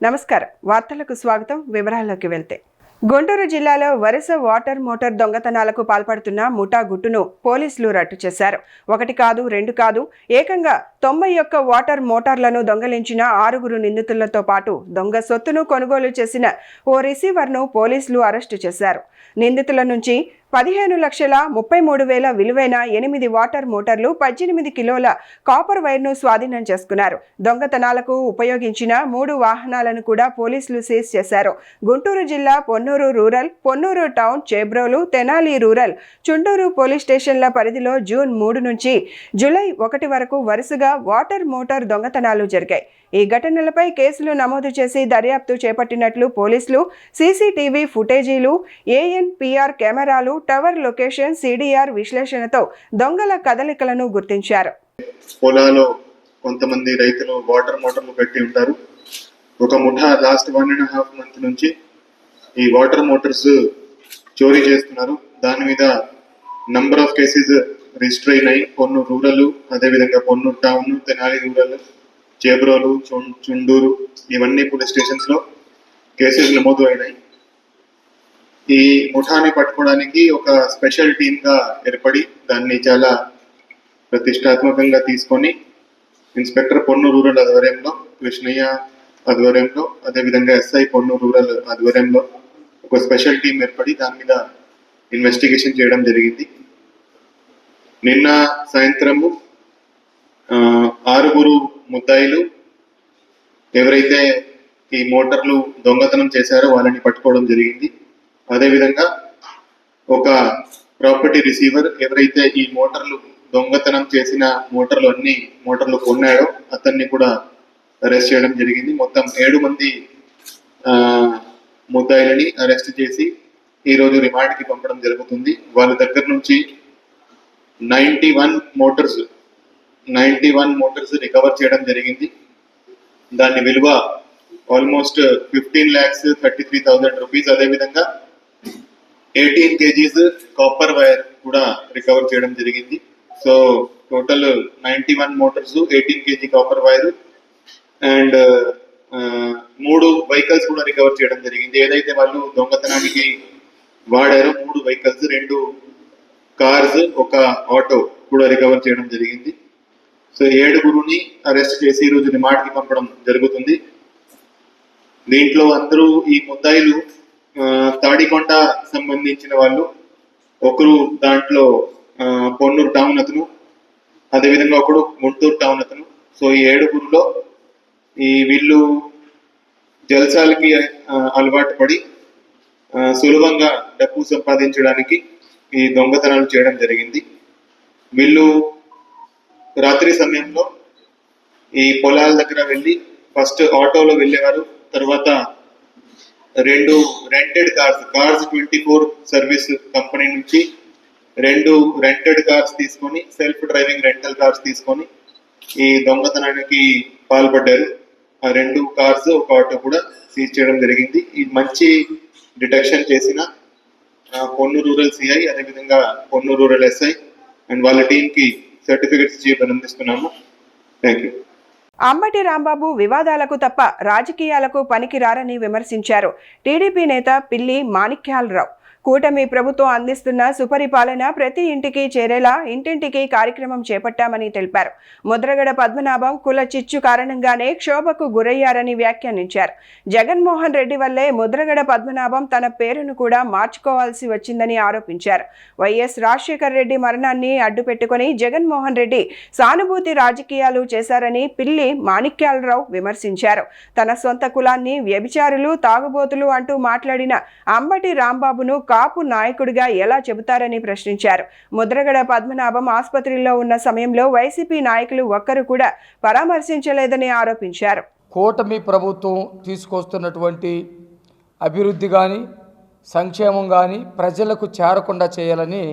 నమస్కారం. వార్తలకు స్వాగతం. వివరాల్లోకి వెళ్తే గుంటూరు జిల్లాలో వరుస వాటర్ మోటార్ దొంగతనాలకు పాల్పడుతున్న ముఠా గుట్టును పోలీసులు రట్టు చేశారు. ఒకటి కాదు, రెండు కాదు, ఏకంగా 91 వాటర్ మోటార్లను దొంగలించిన 6 నిందితులతో పాటు దొంగ సొత్తును కొనుగోలు చేసిన ఓ రిసీవర్ను పోలీసులు అరెస్టు చేశారు. నిందితుల నుంచి 15,33,000 విలువైన 8 వాటర్ మోటార్లు, 18 కిలోల కాపర్ వైర్ను స్వాధీనం చేసుకున్నారు. దొంగతనాలకు ఉపయోగించిన 3 వాహనాలను కూడా పోలీసులు సీజ్ చేశారు. గుంటూరు జిల్లా Ponnur rural, Ponnur town, Chebrolu, Tenali rural, Chundur police స్టేషన్ల పరిధిలో జూన్ 3 నుంచి జూలై 1 వరకు వరుసగా వాటర్ మోటార్ దొంగతనాలు జరిగాయి. ఈ ఘటనలపై కేసులు నమోదు చేసి దర్యాప్తు చేపట్టినట్లు పోలీసులు సీసీటీవీ ఫుటేజీలు, ఏఎన్పిఆర్ కెమెరాలు, టవర్ లొకేషన్, సిడిఆర్ విశ్లేషణతో దొంగల కదలికలను గుర్తించారు. పొలాలో కొంతమంది రైతులు వాటర్ మోటార్లు పెట్టి ఉంటారు. ఒక ముఠా లాస్ట్ 1.5 మంత్ నుంచి ఈ వాటర్ మోటార్స్ చోరీ చేస్తున్నారు. దాని మీద నంబర్ ఆఫ్ కేసెస్ రిజిస్టర్ అయినాయి. పొన్నూరు రూరల్, అదేవిధంగా పొన్నూరు టౌన్, తెనాలి రూరల్, చేబ్రోలు, చుండూరు, ఇవన్నీ పోలీస్ స్టేషన్స్ లో కేసెస్ నమోదు అయినాయి. ఈ ముఠాని పట్టుకోవడానికి ఒక స్పెషల్ టీమ్ గా ఏర్పడి దాన్ని చాలా ప్రతిష్టాత్మకంగా తీసుకొని ఇన్స్పెక్టర్ పొన్నూరు రూరల్ ఆధ్వర్యంలో, కృష్ణయ్య ఆధ్వర్యంలో, అదేవిధంగా ఎస్ఐ పొన్నూరు రూరల్ ఆధ్వర్యంలో ఒక స్పెషల్ టీం ఏర్పడి దాని మీద ఇన్వెస్టిగేషన్ చేయడం జరిగింది. నిన్న సాయంత్రము 6 ముద్దాయిలు ఎవరైతే ఈ మోటార్లు దొంగతనం చేశారో వాళ్ళని పట్టుకోవడం జరిగింది. అదేవిధంగా ఒక ప్రాపర్టీ రిసీవర్ ఎవరైతే ఈ మోటార్లు దొంగతనం చేసిన అన్ని మోటార్లు కొన్నాడో అతన్ని కూడా అరెస్ట్ చేయడం జరిగింది. మొత్తం 7 మంది ముద్దాయిలని అరెస్ట్ చేసి ఈరోజు రిమాండ్కి పంపడం జరుగుతుంది. వాళ్ళ దగ్గర నుంచి 91 మోటార్స్ రికవర్ చేయడం జరిగింది. దాని విలువ ఆల్మోస్ట్ 15,33,000 రూపీస్. అదేవిధంగా 18 kgs కాపర్ వైర్ కూడా రికవర్ చేయడం జరిగింది. So total 91 Motors, 18 kg copper wire and 3 vehicles కూడా రికవర్ చేయడం జరిగింది. ఏదైతే వాళ్ళు దొంగతనానికి వాడారో 3 వెహికల్స్, 2 కార్స్, ఒక ఆటో కూడా రికవర్ చేయడం జరిగింది. సో 7 అరెస్ట్ చేసి ఈరోజు రిమాండ్కి పంపడం జరుగుతుంది. దీంట్లో అందరూ ఈ ముద్దాయిలు తాడికొండ సంబంధించిన వాళ్ళు. ఒకరు దాంట్లో పొన్నూరు టౌన్ అతను, అదేవిధంగా ఒకడు గుంటూరు టౌన్ అతను. సో ఈ 7 వీళ్ళు జల్సాలకి అలవాటు పడి సులభంగా డబ్బు సంపాదించడానికి ఈ దొంగతనాలు చేయడం జరిగింది. వీళ్ళు రాత్రి సమయంలో ఈ పొలాల దగ్గర వెళ్ళి ఫస్ట్ ఆటోలో వెళ్ళేవారు. తర్వాత 2 రెంటెడ్ కార్స్ 24 సర్వీస్ కంపెనీ నుంచి 2 రెంటెడ్ కార్స్ తీసుకొని, సెల్ఫ్ డ్రైవింగ్ రెంటల్ కార్స్ తీసుకొని ఈ దొంగతనానికి పాల్పడ్డారు. ఆ 2 కార్స్, ఒక ఆటో కూడా సీజ్ చేయడం జరిగింది. ఈ మంచి డిటెక్షన్ చేసిన పొన్నూరు రూరల్ సిఐ, అదేవిధంగా పొన్నూరు రూరల్ ఎస్ఐ అండ్ వాళ్ళ టీంకి సర్టిఫికెట్స్ ఇచ్చి అభినందిస్తున్నాము. Thank you. అంబటి రాంబాబు వివాదాలకు తప్ప రాజకీయాలకు పనికిరారని విమర్శించారు టీడీపీ నేత పిల్లి మాణిక్యాలరావు. కూటమి ప్రభుత్వం అందిస్తున్న సుపరిపాలన ప్రతి ఇంటికి చేరేలా ఇంటింటికి కార్యక్రమం చేపట్టామని తెలిపారు. ముద్రగడ పద్మనాభం కుల చిచ్చు కారణంగానే క్షోభకు గురయ్యారని వ్యాఖ్యానించారు. జగన్మోహన్ రెడ్డి వల్లే ముద్రగడ పద్మనాభం తన పేరును కూడా మార్చుకోవాల్సి వచ్చిందని ఆరోపించారు. వైఎస్ రాజశేఖర రెడ్డి మరణాన్ని అడ్డుపెట్టుకుని జగన్మోహన్ రెడ్డి సానుభూతి రాజకీయాలు చేశారని పిల్లి మాణిక్యాలరావు విమర్శించారు. తన సొంత కులాన్ని వ్యభిచారులు, తాగుబోతులు అంటూ మాట్లాడిన అంబటి రాంబాబును కాపు నాయకుడిగా ఎలా చెబుతారని ప్రశ్నించారు. ముద్రగడ పద్మనాభం ఆసుపత్రిలో ఉన్న సమయంలో వైసీపీ నాయకులు ఒక్కరు కూడా పరామర్శించలేదని ఆరోపించారు. కూటమి ప్రభుత్వం తీసుకొస్తున్నటువంటి అభివృద్ధి కానీ, సంక్షేమం కానీ ప్రజలకు చేరకుండా చేయాలని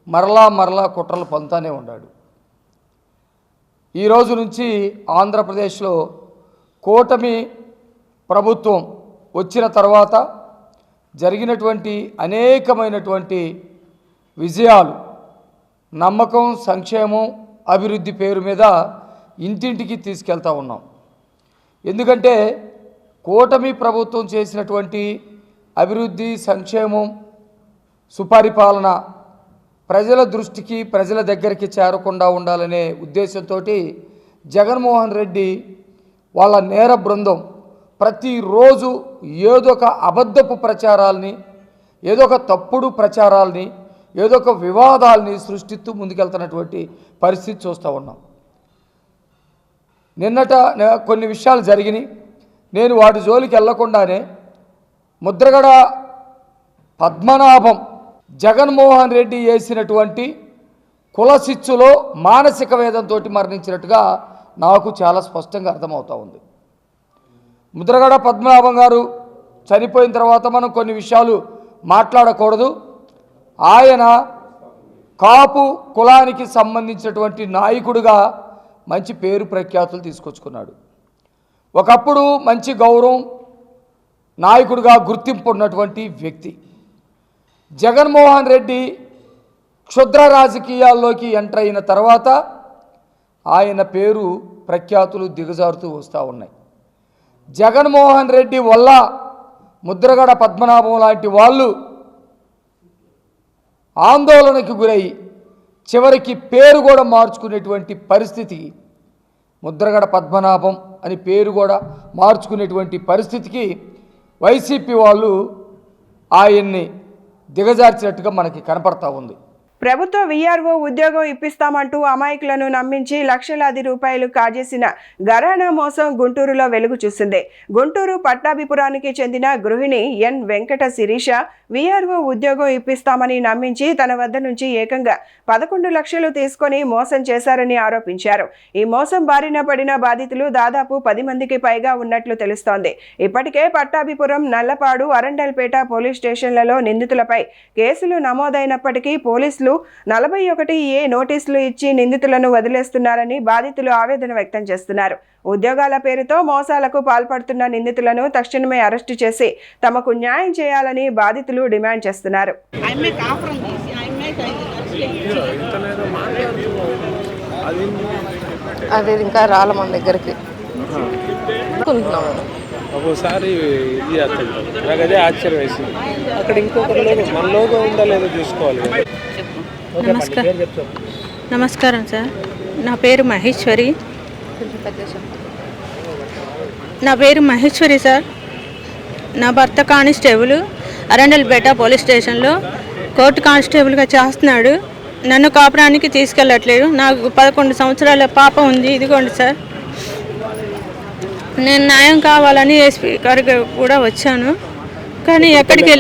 మరలా కుట్రలు పొందుతూనే ఉన్నాడు. ఈరోజు నుంచి ఆంధ్రప్రదేశ్లో కూటమి ప్రభుత్వం వచ్చిన తర్వాత జరిగినటువంటి అనేకమైనటువంటి విజయాలు, నమ్మకం, సంక్షేమం, అభివృద్ధి పేరు మీద ఇంటింటికి తీసుకెళ్తా ఉన్నాం. ఎందుకంటే కూటమి ప్రభుత్వం చేసినటువంటి అభివృద్ధి, సంక్షేమం, సుపరిపాలన ప్రజల దృష్టికి, ప్రజల దగ్గరికి చేరకుండా ఉండాలనే ఉద్దేశంతో జగన్మోహన్ రెడ్డి వాళ్ళ నేర బృందం ప్రతిరోజు ఏదో ఒక అబద్ధపు ప్రచారాల్ని, ఏదో ఒక తప్పుడు ప్రచారాల్ని, ఏదో ఒక వివాదాల్ని సృష్టిస్తూ ముందుకెళ్తున్నటువంటి పరిస్థితి చూస్తూ ఉన్నాం. నిన్నట కొన్ని విషయాలు జరిగినాయి. నేను వాటి జోలికి వెళ్లకుండానే ముద్రగడ పద్మనాభం జగన్మోహన్ రెడ్డి వేసినటువంటి కులశిచ్చులో మానసిక వేదంతో మరణించినట్టుగా నాకు చాలా స్పష్టంగా అర్థమవుతూ ఉంది. ముద్రగడ పద్మనాభం గారు చనిపోయిన తర్వాత మనం కొన్ని విషయాలు మాట్లాడకూడదు. ఆయన కాపు కులానికి సంబంధించినటువంటి నాయకుడిగా మంచి పేరు ప్రఖ్యాతులు తీసుకొచ్చుకున్నాడు. ఒకప్పుడు మంచి గౌరవం, నాయకుడిగా గుర్తింపు ఉన్నటువంటి వ్యక్తి. జగన్మోహన్ రెడ్డి క్షుద్ర రాజకీయాల్లోకి ఎంటర్ అయిన తర్వాత ఆయన పేరు ప్రఖ్యాతులు దిగజారుతూ వస్తూ ఉన్నాయి. జగన్మోహన్ రెడ్డి వల్ల ముద్రగడ పద్మనాభం లాంటి వాళ్ళు ఆందోళనకు గురై చివరికి పేరు కూడా మార్చుకునేటువంటి పరిస్థితికి, ముద్రగడ పద్మనాభం అని పేరు కూడా మార్చుకునేటువంటి పరిస్థితికి వైసీపీ వాళ్ళు ఆయన్ని దిగజార్చినట్టుగా మనకి కనపడతా ఉంది. ప్రభుత్వ వీఆర్ఓ ఉద్యోగం ఇప్పిస్తామంటూ అమాయకులను నమ్మించి లక్షలాది రూపాయలు కాజేసిన ఘరానా మోసం గుంటూరులో వెలుగు చూసింది. గుంటూరు పట్టాభిపురానికి చెందిన గృహిణి ఎన్ వెంకట శిరీష వీఆర్ఓ ఉద్యోగం ఇప్పిస్తామని నమ్మించి తన వద్ద నుంచి ఏకంగా 11 లక్షలు తీసుకొని మోసం చేశారని ఆరోపించారు. ఈ మోసం బారిన పడిన బాధితులు దాదాపు 10 మందికి పైగా ఉన్నట్లు తెలుస్తోంది. ఇప్పటికే పట్టాభిపురం, నల్లపాడు, అరండల్పేట పోలీస్ స్టేషన్లలో నిందితులపై కేసులు నమోదైనప్పటికీ పోలీసులు 41A నోటీసులు ఇచ్చి నిందితులను వదిలేస్తున్నారని బాధితులు ఆవేదన వ్యక్తం చేస్తున్నారు. ఉద్యోగాల పేరుతో మోసాలకు పాల్పడుతున్న నిందితులను తక్షణమే అరెస్టు చేసి తమకు న్యాయం చేయాలని బాధితులు డిమాండ్ చేస్తున్నారు. అది ఇంకా రాళ్ళ మన దగ్గరికి ఒక్కోసారి ఇది చేస్తుంటారు. నాకు అదే ఆశ్చర్యం వేసింది. అక్కడ ఇంకొకరి లోగో, మన లోగో ఉందా లేదో చూసుకోవాలి. నమస్కారం సార్, నా పేరు మహేశ్వరి. సార్, నా భర్త కానిస్టేబుల్ అరండల్పేట పోలీస్ స్టేషన్లో కోర్టు కానిస్టేబుల్గా చేస్తున్నాడు. నన్ను కాపురానికి తీసుకెళ్ళట్లేదు. నాకు 11 సంవత్సరాల పాప ఉంది. ఇదిగోండి సార్, నేను న్యాయం కావాలని ఎస్పీ గారికి కూడా వచ్చాను. కానీ ఎక్కడికి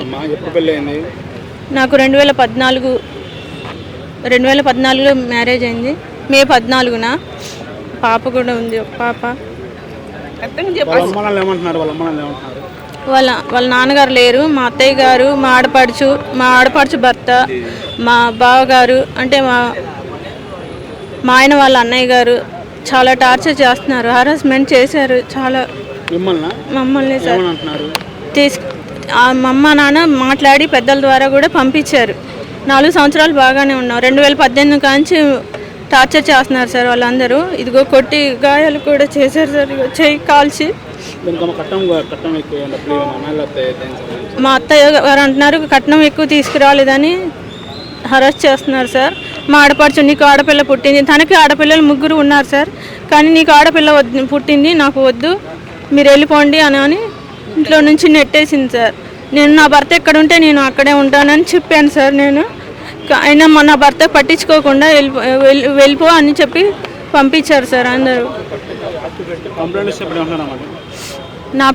నాకు 2014లో మ్యారేజ్ అయింది. మే 14న పాప కూడా ఉంది, ఒక పాప. వాళ్ళ నాన్నగారు లేరు. మా అత్తయ్య గారు, మా ఆడపడుచు భర్త, మా బావగారు అంటే మా ఆయన వాళ్ళ అన్నయ్య గారు చాలా టార్చర్ చేస్తున్నారు, హరాస్మెంట్ చేశారు చాలా మమ్మల్ని సార్. మా అమ్మ నాన్న మాట్లాడి పెద్దల ద్వారా కూడా పంపించారు. 4 సంవత్సరాలు బాగానే ఉన్నాం. 2018 కాంచి టార్చర్ చేస్తున్నారు సార్ వాళ్ళందరూ. ఇదిగో కొట్టి గాయాలు కూడా చేశారు సార్, చెయ్యి కాల్చి. మా అత్తయ్య గారు అంటున్నారు కట్నం ఎక్కువ తీసుకురాలేదని హరాస్ చేస్తున్నారు సార్. మా ఆడపడుచు, నీకు ఆడపిల్ల పుట్టింది, తనకి ఆడపిల్లలు 3 ఉన్నారు సార్, కానీ నీకు ఆడపిల్ల పుట్టింది, నాకు వద్దు, మీరు వెళ్ళిపోండి అని ఇంట్లో నుంచి నెట్టేసింది సార్. నేను నా భర్త ఎక్కడుంటే నేను అక్కడే ఉంటానని చెప్పాను సార్. నేను అయినా నా భర్త పట్టించుకోకుండా వెళ్ళిపో అని చెప్పి పంపించారు సార్ అందరూ. నా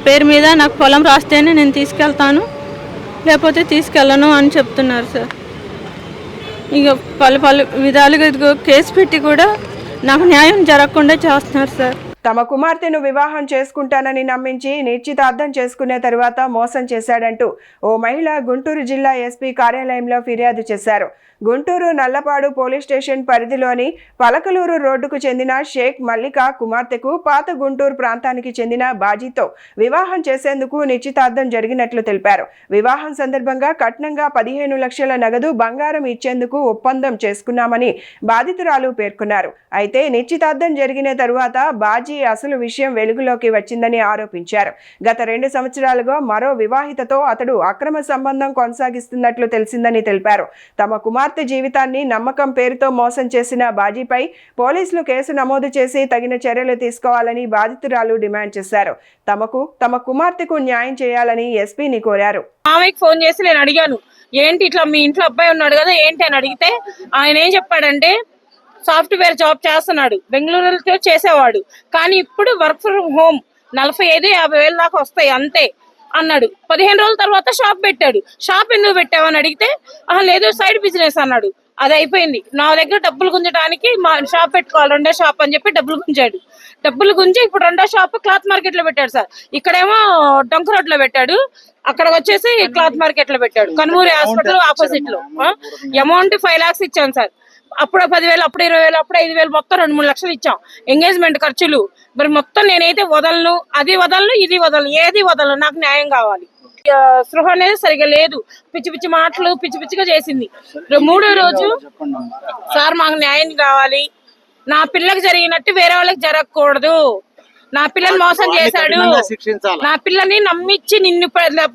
పేరు మీద నాకు పొలం రాస్తేనే నేను తీసుకెళ్తాను, లేకపోతే తీసుకెళ్ళను అని చెప్తున్నారు సార్. ఇక పలు విధాలుగా ఇదిగో కేసు పెట్టి కూడా నాకు న్యాయం జరగకుండా చేస్తున్నారు సార్. తమ కుమార్తెను వివాహం చేసుకుంటానని నమ్మించి నిశ్చితార్థం చేసుకునే తరువాత మోసం చేశాడంటూ ఓ మహిళ గుంటూరు జిల్లా ఎస్పీ కార్యాలయంలో ఫిర్యాదు చేశారు. గుంటూరు నల్లపాడు పోలీస్ స్టేషన్ పరిధిలోని పలకలూరు రోడ్డుకు చెందిన షేక్ మల్లిక కుమార్తెకు పాత గుంటూరు ప్రాంతానికి చెందిన బాజీతో వివాహం చేసేందుకు నిశ్చితార్థం జరిగినట్లు తెలిపారు. వివాహం సందర్భంగా కట్నంగా 15 లక్షల నగదు బంగారం ఇచ్చేందుకు ఒప్పందం చేసుకున్నామని బాధితురాలు పేర్కొన్నారు. అయితే నిశ్చితార్థం జరిగిన తరువాత బాజీ బాజీ అసలు విషయం వెలుగులోకి వచ్చిందని ఆరోపించారు. గత 2 సంవత్సరాలుగా మరో వివాహితతో అతడు అక్రమ సంబంధం కొనసాగిస్తున్నట్లు తెలిసిందని తెలిపారు. తమ కుమార్తె జీవితాన్ని నమ్మకం పేరుతో మోసం చేసిన బాజీపై పోలీసులు కేసు నమోదు చేసి తగిన చర్యలు తీసుకోవాలని బాధితురాలు డిమాండ్ చేశారు. తమ కుమార్తెకు న్యాయం చేయాలని ఎస్పీని కోరారు. ఆమెకి ఫోన్ చేసి నేను అడిగాను, ఏంటి ఇట్లా మీ ఇంట్లో అబ్బాయి ఉన్నాడు కదా ఏంటి అని అడిగితే ఆయన ఏం చెప్పాడంటే సాఫ్ట్వేర్ జాబ్ చేస్తున్నాడు, బెంగళూరులో చేసేవాడు, కానీ ఇప్పుడు వర్క్ ఫ్రమ్ హోమ్ 45-50 వేలు దాకా వస్తాయి అంతే అన్నాడు. 15 రోజుల తర్వాత షాప్ పెట్టాడు. షాప్ ఎందుకు పెట్టావని అడిగితే లేదు సైడ్ బిజినెస్ అన్నాడు. అది అయిపోయింది. నా దగ్గర డబ్బులు గుంజడానికి మా షాప్ పెట్టుకోవాలి, 2వ షాప్ అని చెప్పి డబ్బులు గుంజాడు. డబ్బులు గుంజి ఇప్పుడు 2వ షాప్ క్లాత్ మార్కెట్ లో పెట్టాడు సార్. ఇక్కడేమో డొంక రోడ్ లో పెట్టాడు, అక్కడ వచ్చేసి క్లాత్ మార్కెట్ లో పెట్టాడు. కనుమూరి హాస్పిటల్ ఆపోజిట్ లో. అమౌంట్ 5 lakhs ఇచ్చాను సార్. అప్పుడు 10,000, అప్పుడు 20,000, అప్పుడు 5,000, మొత్తం 2-3 లక్షలు ఇచ్చాం. ఎంగేజ్మెంట్ ఖర్చులు మరి మొత్తం నేనైతే వదలను, అది వదలను, ఇది వదలను, ఏది వదలను, నాకు న్యాయం కావాలి. స్పృహ అనేది సరిగా లేదు. పిచ్చి పిచ్చి మాటలు పిచ్చి పిచ్చిగా చేసింది. 3వ రోజు సార్ మాకు న్యాయం కావాలి, నా పిల్లకి జరిగినట్టు వేరే వాళ్ళకి జరగకూడదు, నా పిల్లని మోసం చేశాడు, నా పిల్లని నమ్మించి నిన్ను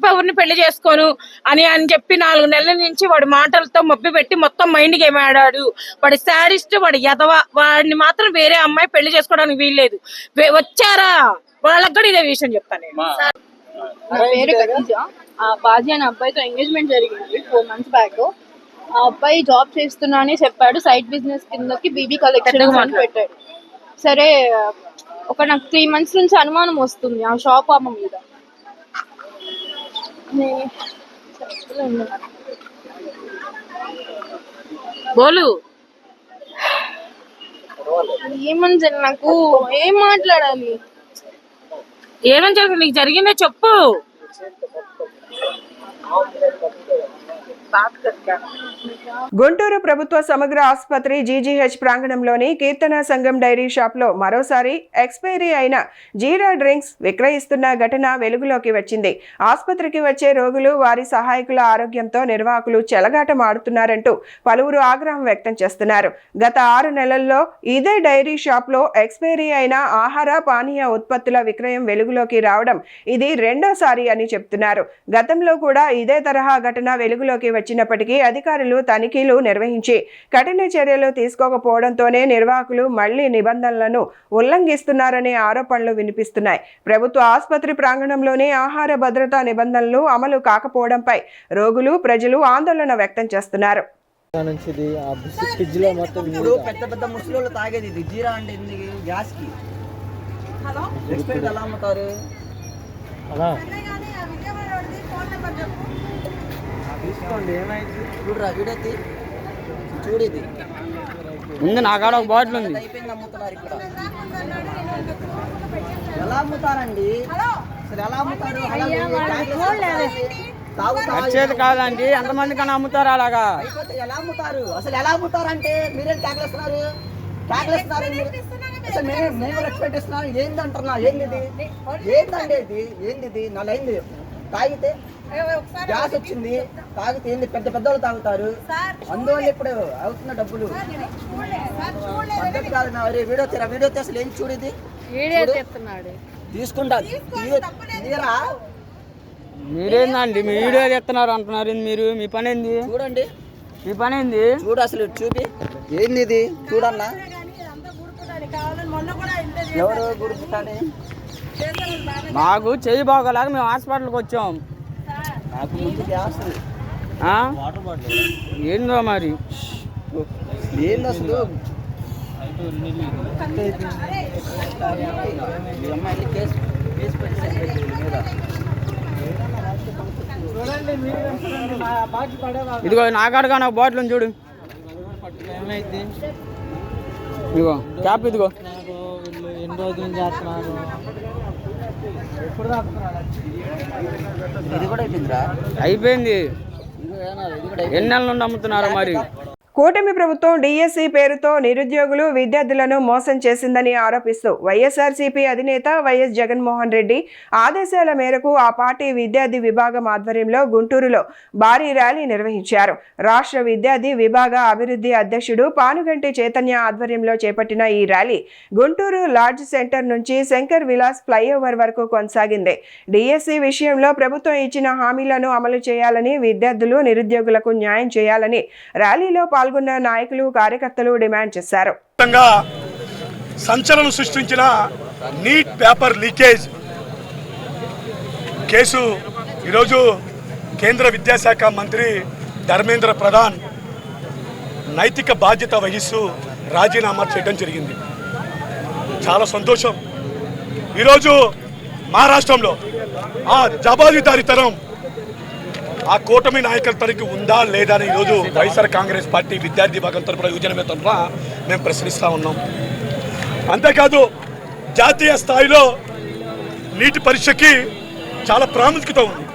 ఎవరిని పెళ్లి చేసుకోను అని చెప్పి 4 నెలల నుంచి వాడి మాటలతో మబ్బి పెట్టి మొత్తం మైండ్ గేమ్ ఆడాడు. వాడి శాడిస్ట్, వాడి యదవ, వాడిని మాత్రం వేరే అమ్మాయి పెళ్లి చేసుకోవడానికి వీల్లేదు. వచ్చారా వాళ్ళకి కూడా ఇదే విషయం చెప్తాను. నా పేరు ఖదీజ. బాజీ అనే అబ్బాయితో ఎంగేజ్మెంట్ జరిగింది 4 months బ్యాక్. ఆ అబ్బాయి జాబ్ చేస్తున్నా అని చెప్పాడు. సైడ్ బిజినెస్ కిందకి బీబీ కలెక్షన్ అని పెట్టాడు. సరే నాకు 3 months నుంచి అనుమానం వస్తుంది ఆ షాప్ అమ్మ మీద. ఏమని నాకు ఏం మాట్లాడాలి, ఏమని చెప్పి నీకు జరిగిందో చెప్పు. గుంటూరు ప్రభుత్వ సమగ్ర ఆసుపత్రి జీజీహెచ్ ప్రాంగణంలోని కీర్తన సంఘం డైరీ షాప్లో మరోసారి ఎక్స్పైరీ అయిన జీరా డ్రింక్స్ విక్రయిస్తున్న ఘటన వెలుగులోకి వచ్చింది. ఆసుపత్రికి వచ్చే రోగులు, వారి సహాయకుల ఆరోగ్యంతో నిర్వాహకులు చెలగాటమాడుతున్నారంటూ పలువురు ఆగ్రహం వ్యక్తం చేస్తున్నారు. గత 6 నెలల్లో ఇదే డైరీ షాప్లో ఎక్స్పైరీ అయిన ఆహార పానీయ ఉత్పత్తుల విక్రయం వెలుగులోకి రావడం ఇది 2వసారి అని చెప్తున్నారు. గతంలో కూడా ఇదే తరహా ఘటన వెలుగులోకి వచ్చినప్పటికీ అధికారులు తనిఖీలు నిర్వహించి కఠిన చర్యలు తీసుకోకపోవడంతోనే నిర్వాహకులు మళ్లీ నిబంధనలను ఉల్లంఘిస్తున్నారనే ఆరోపణలు వినిపిస్తున్నాయి. ప్రభుత్వ ఆసుపత్రి ప్రాంగణంలోనే ఆహార భద్రతా నిబంధనలు అమలు కాకపోవడంపై రోగులు, ప్రజలు ఆందోళన వ్యక్తం చేస్తున్నారు. పెద్ద పెద్ద ముసలోళ్ళు తాగేది ఇది జీరా అంటే గ్యాస్ కి ఎలా అమ్ముతారు? తీసుకోండి, ఏమైంది చూడరా, వీడియో చూడేది ముందు నా కాడ ఒక బాటిల్ ఉంది. అయిపోయింది, అమ్ముతున్నారు ఇక్కడ. ఎలా అమ్ముతారండి అసలు? ఎలా అమ్ముతారు? వచ్చేది కాదండి, ఎంతమంది కన్నా అమ్ముతారు అలాగా? ఎలా అమ్ముతారు అసలు? ఎలా అమ్ముతారంటే మీరేం ట్యాక్లేస్తున్నారు? అసలు మేము రెస్పెక్ట్ ఇస్తున్నాం. ఏంది అంటున్నా? ఏంది ఏందండి? ఏంది నాలుగైంది తాగితే గ్యాస్ వచ్చింది, తాగితే ఏంది పెద్ద పెద్దోళ్ళు తాగుతారు, అందువల్ల ఇప్పుడు అవుతున్న డబ్బులు పద్ధతి కాదు. వీడియో అసలు ఏం చూడేది తీసుకుంటా తీరా. మీరేందండి మీ వీడియో తెస్తున్నారు అంటున్నారు మీరు? మీ పని ఏంది? చూడండి, మీ పని ఏంది? చూడు అసలు చూపి ఏంది ఇది చూడన్నా. ఎవరు గుర్తుతానే? మాకు చెయ్యి బాగోలేక మేము హాస్పిటల్కి వచ్చాం. నాకు ముందు గ్యాస్ ఏందో మరి ఏంది అసలు? అమ్మాయి కేసు మీద ఇదిగో నాకాడగా నాకు బాటిల్ ఉంది చూడు. ఇదిగో క్యాప్, ఇదిగో ఎన్ని రోజుల నుంచి చేస్తున్నారు? ఇది కూడా అయిపోయిందిరా? అయిపోయింది. ఎన్ని నెలల నుండి అమ్ముతున్నారు మరి? కూటమి ప్రభుత్వం డిఎస్సి పేరుతో నిరుద్యోగులు విద్యార్థులను మోసం చేసిందని ఆరోపిస్తూ వైఎస్ఆర్సీపీ అధినేత వైఎస్ జగన్మోహన్ రెడ్డి ఆదేశాల మేరకు ఆ పార్టీ విద్యార్థి విభాగం ఆధ్వర్యంలో గుంటూరులో భారీ ర్యాలీ నిర్వహించారు. రాష్ట్ర విద్యార్థి విభాగ అభివృద్ధి అధ్యక్షుడు పానుగంటి చైతన్య ఆధ్వర్యంలో చేపట్టిన ఈ ర్యాలీ గుంటూరు లార్జ్ సెంటర్ నుంచి శంకర్ విలాస్ ఫ్లైఓవర్ వరకు కొనసాగింది. డిఎస్సి విషయంలో ప్రభుత్వం ఇచ్చిన హామీలను అమలు చేయాలని, విద్యార్థులు నిరుద్యోగులకు న్యాయం చేయాలని ర్యాలీలో పాల్గొన్న నాయకులు కార్యకర్తలు డిమాండ్ చేశారు. సంచలనం సృష్టించిన నీట్ పేపర్ లీకేజ్ కేసు ఈరోజు కేంద్ర విద్యాశాఖ మంత్రి ధర్మేంద్ర ప్రధాన్ నైతిక బాధ్యత వహిస్తూ రాజీనామా చేయడం జరిగింది. చాలా సంతోషం. ఈరోజు మహారాష్ట్రంలో ఆ జవాబుదారీతనం ఆ కూటమి నాయకత్వానికి ఉందా లేదా అని ఈరోజు వైఎస్ఆర్ కాంగ్రెస్ పార్టీ విద్యార్థి భాగం తరపున యువజన తరపున మేము ప్రశ్నిస్తూ ఉన్నాం. అంతేకాదు జాతీయ స్థాయిలో నీటి పరీక్షకి చాలా ప్రాముఖ్యత ఉంది.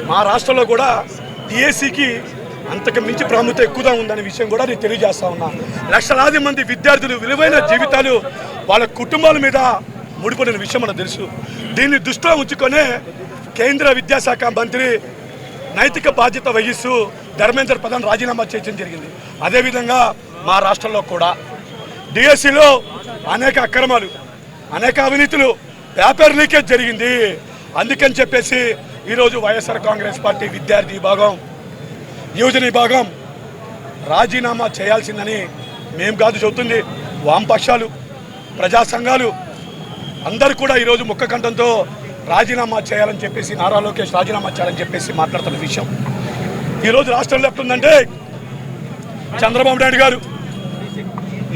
మా రాష్ట్రంలో కూడా డిఎస్సికి అంతకు మించి ప్రాముఖ్యత ఎక్కువగా ఉందనే విషయం కూడా నేను తెలియజేస్తా ఉన్నా. లక్షలాది మంది విద్యార్థులు విలువైన జీవితాలు వాళ్ళ కుటుంబాల మీద ముడిపడిన విషయం మనకు తెలుసు. దీన్ని దృష్టిలో ఉంచుకొనే కేంద్ర విద్యాశాఖ మంత్రి నైతిక బాధ్యత వహిస్తూ ధర్మేంద్ర ప్రధాన్ రాజీనామా చేయడం జరిగింది. అదేవిధంగా మా రాష్ట్రంలో కూడా డిఎస్సిలో అనేక అక్రమాలు, అనేక అవినీతులు, పేపర్ లీకేజ్ జరిగింది. అందుకని చెప్పేసి ఈరోజు వైఎస్ఆర్ కాంగ్రెస్ పార్టీ విద్యార్థి విభాగం, యువజన విభాగం రాజీనామా చేయాల్సిందని మేము కాదు చెబుతుంది, వామపక్షాలు, ప్రజా సంఘాలు అందరూ కూడా ఈరోజు ముక్కకంఠంతో రాజీనామా చేయాలని చెప్పేసి, నారా లోకేష్ రాజీనామా చేయాలని చెప్పేసి మాట్లాడుతున్న విషయం. ఈరోజు రాష్ట్రంలో ఎట్లుందంటే చంద్రబాబు నాయుడు గారు,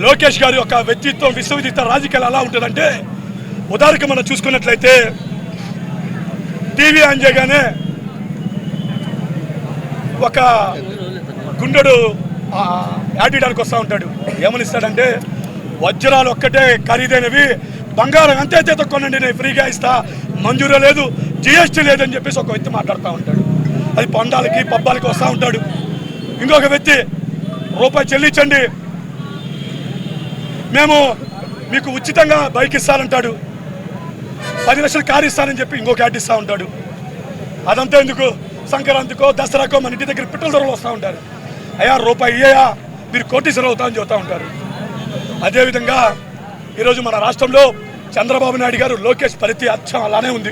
లోకేష్ గారి యొక్క వ్యక్తిత్వం, విశ్వవిదిత రాజకీయాలు ఎలా ఉంటుందంటే, ఉదాహరణకు మనం చూసుకున్నట్లయితే టీవీ ఆన్ చేయగానే ఒక గుండెడు యాడిడానికి వస్తూ ఉంటాడు. ఏమనిస్తాడంటే వజ్రాలు ఒక్కటే ఖరీదైనవి, బంగారం అంతే కొనండి, నేను ఫ్రీగా ఇస్తా, మంజూరు లేదు, జిఎస్టీ లేదని చెప్పేసి ఒక వ్యక్తి మాట్లాడుతూ ఉంటాడు. అది పండాలకి పబ్బాలకి వస్తూ ఉంటాడు. ఇంకొక వ్యక్తి రూపాయి చెల్లించండి, మేము మీకు ఉచితంగా బైక్ ఇస్తానంటాడు. 10 లక్షలు కారు ఇస్తానని చెప్పి ఇంకొక యాడ్ ఇస్తూ ఉంటాడు. అదంతా ఎందుకు, సంక్రాంతికో దసరాకో మన ఇంటి దగ్గర పెట్రోల్ ధరలు వస్తూ ఉంటారు. అయ్యా రూపాయి ఇయ్యా మీరు కోటీశ్వరం అవుతామని చెబుతూ ఉంటారు. అదేవిధంగా ఈరోజు మన రాష్ట్రంలో చంద్రబాబు నాయుడు గారు, లోకేష్ పరిస్థితి అచ్చం అలానే ఉంది.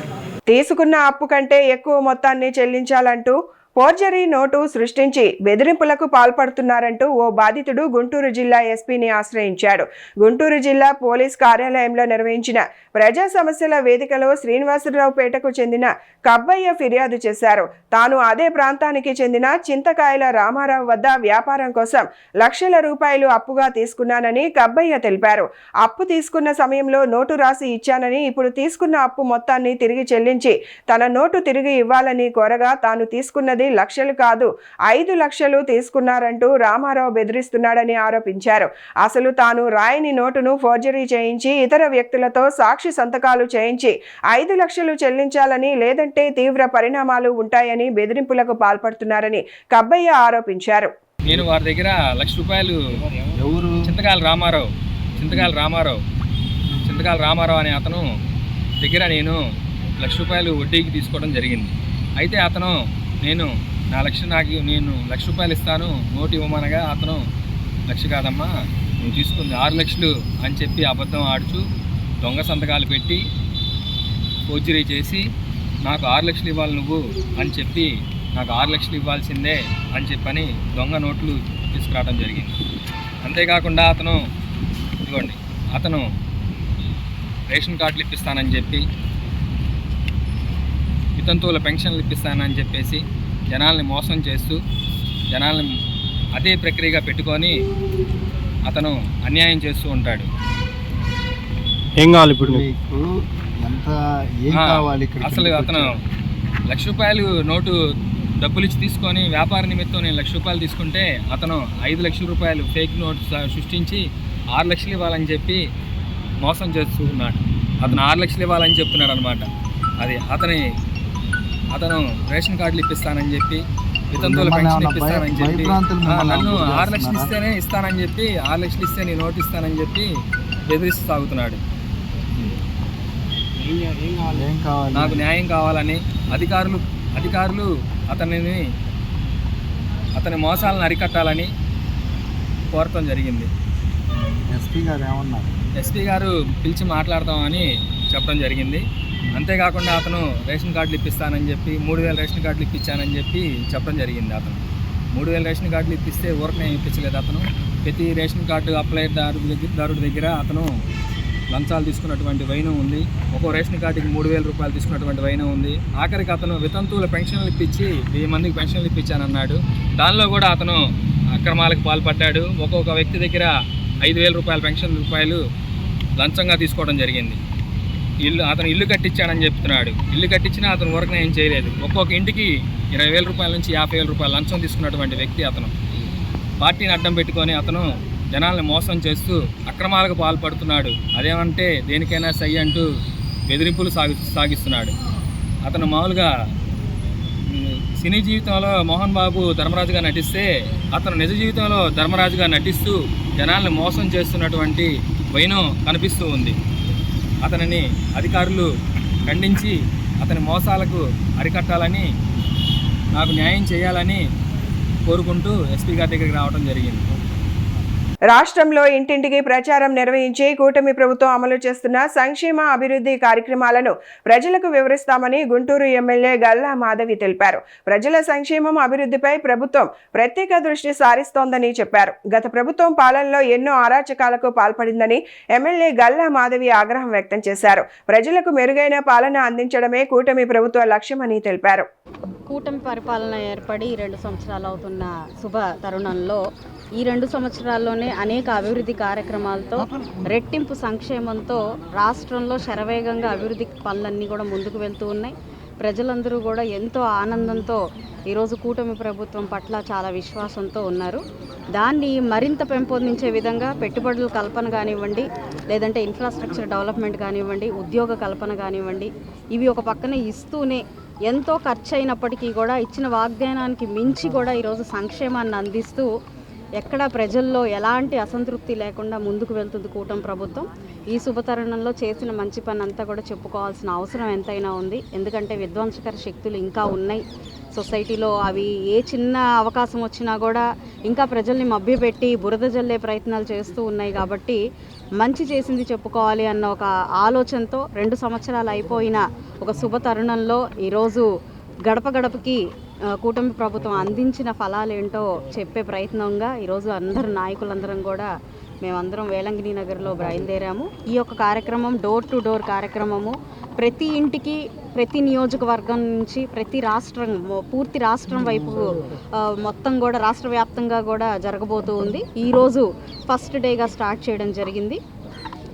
తీసుకున్న అప్పు కంటే ఎక్కువ మొత్తాన్ని చెల్లించాలంటూ ఫోర్జరీ నోటు సృష్టించి బెదిరింపులకు పాల్పడుతున్నారంటూ ఓ బాధితుడు గుంటూరు జిల్లా ఎస్పీని ఆశ్రయించాడు. గుంటూరు జిల్లా పోలీస్ కార్యాలయంలో నిర్వహించిన ప్రజా సమస్యల వేదికలో శ్రీనివాసరావుపేటకు చెందిన కబ్బయ్య ఫిర్యాదు చేశారు. తాను అదే ప్రాంతానికి చెందిన చింతకాయల రామారావు వద్ద వ్యాపారం కోసం లక్షల రూపాయలు అప్పుగా తీసుకున్నానని కబ్బయ్య తెలిపారు. అప్పు తీసుకున్న సమయంలో నోటు రాసి ఇచ్చానని, ఇప్పుడు తీసుకున్న అప్పు మొత్తాన్ని తిరిగి చెల్లించి తన నోటు తిరిగి ఇవ్వాలని కోరగా, తాను తీసుకున్నది లక్షలు కాదు 5 లక్షలు తీసుకున్నారంటూ రామారావు బెదిరిస్తున్నాడని ఆరోపించారు. అసలు తాను రాయని నోటును ఫోర్జరీ చేయించి ఇతర వ్యక్తులతో సాక్షి సంతకాలు చేయించి 5 లక్షలు చెల్లించాలని, లేదంటే తీవ్ర పరిణామాలు ఉంటాయని బెదిరింపులకు పాల్పడుతున్నారని కబ్బయ్య ఆరోపించారు. నేను వారి దగ్గర ₹1,00,000 చింతకాయల రామారావు అనే అతను దగ్గర నేను ₹1,00,000 వడ్డీకి తీసుకోవడం జరిగింది. అయితే అతను నేను ₹1,00,000 ఇస్తాను నోటు ఇవ్వమనగా, అతను 1,00,000 కాదమ్మా నువ్వు తీసుకుంది 6 లక్షలు అని చెప్పి అబద్ధం ఆడుచు దొంగ సంతకాలు పెట్టి ఫోర్జరీ చేసి నాకు 6 లక్షలు ఇవ్వాలి నువ్వు అని చెప్పి, నాకు 6 లక్షలు ఇవ్వాల్సిందే అని చెప్పని దొంగ నోట్లు తీసుకురావడం జరిగింది. అంతేకాకుండా అతను రేషన్ కార్డులు ఇప్పిస్తానని చెప్పి, వితంతువుల పెన్షన్లు ఇప్పిస్తానని చెప్పేసి జనాల్ని మోసం చేస్తూ, జనాల్ని అదే ప్రక్రియగా పెట్టుకొని అతను అన్యాయం చేస్తూ ఉంటాడు. ఏం కావాలి ఇప్పుడు? అసలు అతను ₹1,00,000 నోటు డబ్బులు ఇచ్చి తీసుకొని వ్యాపార నిమిత్తం నేను ₹1,00,000 తీసుకుంటే, అతను ₹5 లక్షల ఫేక్ నోట్ సృష్టించి 6 లక్షలు ఇవ్వాలని చెప్పి మోసం చేస్తూ ఉన్నాడు. అతను 6 లక్షలు ఇవ్వాలని చెప్తున్నాడు అనమాట. అది అతను రేషన్ కార్డులు ఇప్పిస్తానని చెప్పి వితంతువుల పెన్షన్ ఇప్పిస్తానని చెప్పి నన్ను 6 లక్షలు ఇస్తేనే ఇస్తానని చెప్పి 6 లక్షలు ఇస్తే నేను నోటు ఇస్తానని చెప్పి బెదిరిస్తూ సాగుతున్నాడు. నాకు న్యాయం కావాలని అధికారులు అతని మోసాలను అరికట్టాలని కోరటం జరిగింది. ఎస్పీ గారు పిలిచి మాట్లాడతామని చెప్పడం జరిగింది. అంతేకాకుండా అతను రేషన్ కార్డులు ఇప్పిస్తానని చెప్పి 3000 రేషన్ కార్డులు ఇప్పించానని చెప్పి చెప్పడం జరిగింది. అతను 3000 రేషన్ కార్డులు ఇప్పిస్తే ఊరకనే ఇప్పించలేదు. అతను ప్రతి రేషన్ కార్డు అప్లైదారుడి దగ్గర అతను లంచాలు తీసుకున్నటువంటి వైనం ఉంది. ఒక్కో రేషన్ కార్డుకి 3000 రూపాయలు తీసుకున్నటువంటి వైనం ఉంది. ఆఖరికి అతను వితంతువుల పెన్షన్లు ఇప్పించి 1000 మందికి పెన్షన్లు ఇప్పించానన్నాడు. దానిలో కూడా అతను అక్రమాలకు పాల్పడ్డాడు. ఒక్కొక్క వ్యక్తి దగ్గర 5000 రూపాయల పెన్షన్ రూపాయలు లంచంగా తీసుకోవడం జరిగింది. అతను ఇల్లు కట్టించాడని చెప్తున్నాడు. ఇల్లు కట్టించినా అతను ఊరకనే ఏం చేయలేదు. ఒక్కొక్క ఇంటికి 20,000 రూపాయల నుంచి 50,000 రూపాయలు లంచం తీసుకున్నటువంటి వ్యక్తి అతను. పార్టీని అడ్డం పెట్టుకొని అతను జనాల్ని మోసం చేస్తూ అక్రమాలకు పాల్పడుతున్నాడు. అదేమంటే దేనికైనా సై అంటూ బెదిరింపులు సాగిస్తున్నాడు. అతను మామూలుగా సినీ జీవితంలో మోహన్ బాబు ధర్మరాజుగా నటిస్తే అతను నిజ జీవితంలో ధర్మరాజుగా నటిస్తూ జనాల్ని మోసం చేస్తున్నటువంటి వైనం కనిపిస్తూ ఉంది. అతనిని అధికారులు ఖండించి అతని మోసాలకు అరికట్టాలని, నాకు న్యాయం చేయాలని కోరుకుంటూ ఎస్పీ గారి దగ్గరికి రావడం జరిగింది. రాష్ట్రంలో ఇంటింటికి ప్రచారం నిర్వహించి కూటమి ప్రభుత్వం అమలు చేస్తున్న సంక్షేమ అభివృద్ధి కార్యక్రమాలను ప్రజలకు వివరిస్తామని గుంటూరు ఎమ్మెల్యే గల్లా మాధవి తెలిపారు. ప్రజల సంక్షేమం అభివృద్ధిపై ప్రభుత్వం ప్రత్యేక దృష్టి సారిస్తోందని చెప్పారు. గత ప్రభుత్వం పాలనలో ఎన్నో అరాచకాలకు పాల్పడిందని ఎమ్మెల్యే గల్లా మాధవి ఆగ్రహం వ్యక్తం చేశారు. ప్రజలకు మెరుగైన పాలన అందించడమే కూటమి ప్రభుత్వ లక్ష్యమని తెలిపారు. కూటమి పరిపాలన ఏర్పడి 2 సంవత్సరాలు అవుతున్న శుభ తరుణంలో ఈ 2 సంవత్సరాల్లోనే అనేక అభివృద్ధి కార్యక్రమాలతో రెట్టింపు సంక్షేమంతో రాష్ట్రంలో శరవేగంగా అభివృద్ధి పనులన్నీ కూడా ముందుకు వెళ్తూ ఉన్నాయి. ప్రజలందరూ కూడా ఎంతో ఆనందంతో ఈరోజు కూటమి ప్రభుత్వం పట్ల చాలా విశ్వాసంతో ఉన్నారు. దాన్ని మరింత పెంపొందించే విధంగా పెట్టుబడుల కల్పన కానివ్వండి, లేదంటే ఇన్ఫ్రాస్ట్రక్చర్ డెవలప్మెంట్ కానివ్వండి, ఉద్యోగ కల్పన కానివ్వండి, ఇవి ఒక పక్కన ఇస్తూనే ఎంతో ఖర్చు అయినప్పటికీ కూడా ఇచ్చిన వాగ్దానానికి మించి కూడా ఈరోజు సంక్షేమాన్ని అందిస్తూ ఎక్కడా ప్రజల్లో ఎలాంటి అసంతృప్తి లేకుండా ముందుకు వెళ్తుంది కూటమి ప్రభుత్వం. ఈ శుభతరుణంలో చేసిన మంచి పని అంతా కూడా చెప్పుకోవాల్సిన అవసరం ఎంతైనా ఉంది. ఎందుకంటే విధ్వంసకర శక్తులు ఇంకా ఉన్నాయి సొసైటీలో. అవి ఏ చిన్న అవకాశం వచ్చినా కూడా ఇంకా ప్రజల్ని మభ్యపెట్టి బురద జల్లే ప్రయత్నాలు చేస్తూ ఉన్నాయి. కాబట్టి మంచి చేసింది చెప్పుకోవాలి అన్న ఒక ఆలోచనతో 2 సంవత్సరాలు అయిపోయిన ఒక శుభతరుణంలో ఈరోజు గడప గడపకి కూటమి ప్రభుత్వం అందించిన ఫలాలేంటో చెప్పే ప్రయత్నంగా ఈరోజు అందరు నాయకులందరం కూడా మేమందరం వేలంగిని నగర్లో బయలుదేరాము. ఈ యొక్క కార్యక్రమం డోర్ టు డోర్ కార్యక్రమము. ప్రతి ఇంటికి, ప్రతి నియోజకవర్గం నుంచి, ప్రతి రాష్ట్రం, పూర్తి రాష్ట్రం వైపు మొత్తం కూడా రాష్ట్ర వ్యాప్తంగా కూడా జరగబోతూ ఉంది. ఈరోజు ఫస్ట్ డేగా స్టార్ట్ చేయడం జరిగింది.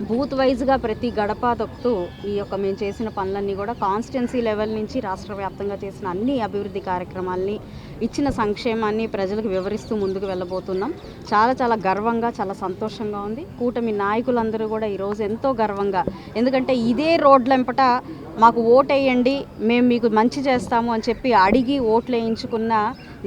బూత్ వైజ్గా ప్రతి గడప తొక్కుతూ ఈ యొక్క మేము చేసిన పనులన్నీ కూడా కాన్స్టిట్యున్సీ లెవెల్ నుంచి రాష్ట్ర వ్యాప్తంగా చేసిన అన్ని అభివృద్ధి కార్యక్రమాలని, ఇచ్చిన సంక్షేమాన్ని ప్రజలకు వివరిస్తూ ముందుకు వెళ్ళబోతున్నాం. చాలా చాలా గర్వంగా, చాలా సంతోషంగా ఉంది. కూటమి నాయకులందరూ కూడా ఈరోజు ఎంతో గర్వంగా, ఎందుకంటే ఇదే రోడ్లెంపట మాకు ఓటేయండి, మేము మీకు మంచి చేస్తాము అని చెప్పి అడిగి ఓట్లు వేయించుకున్న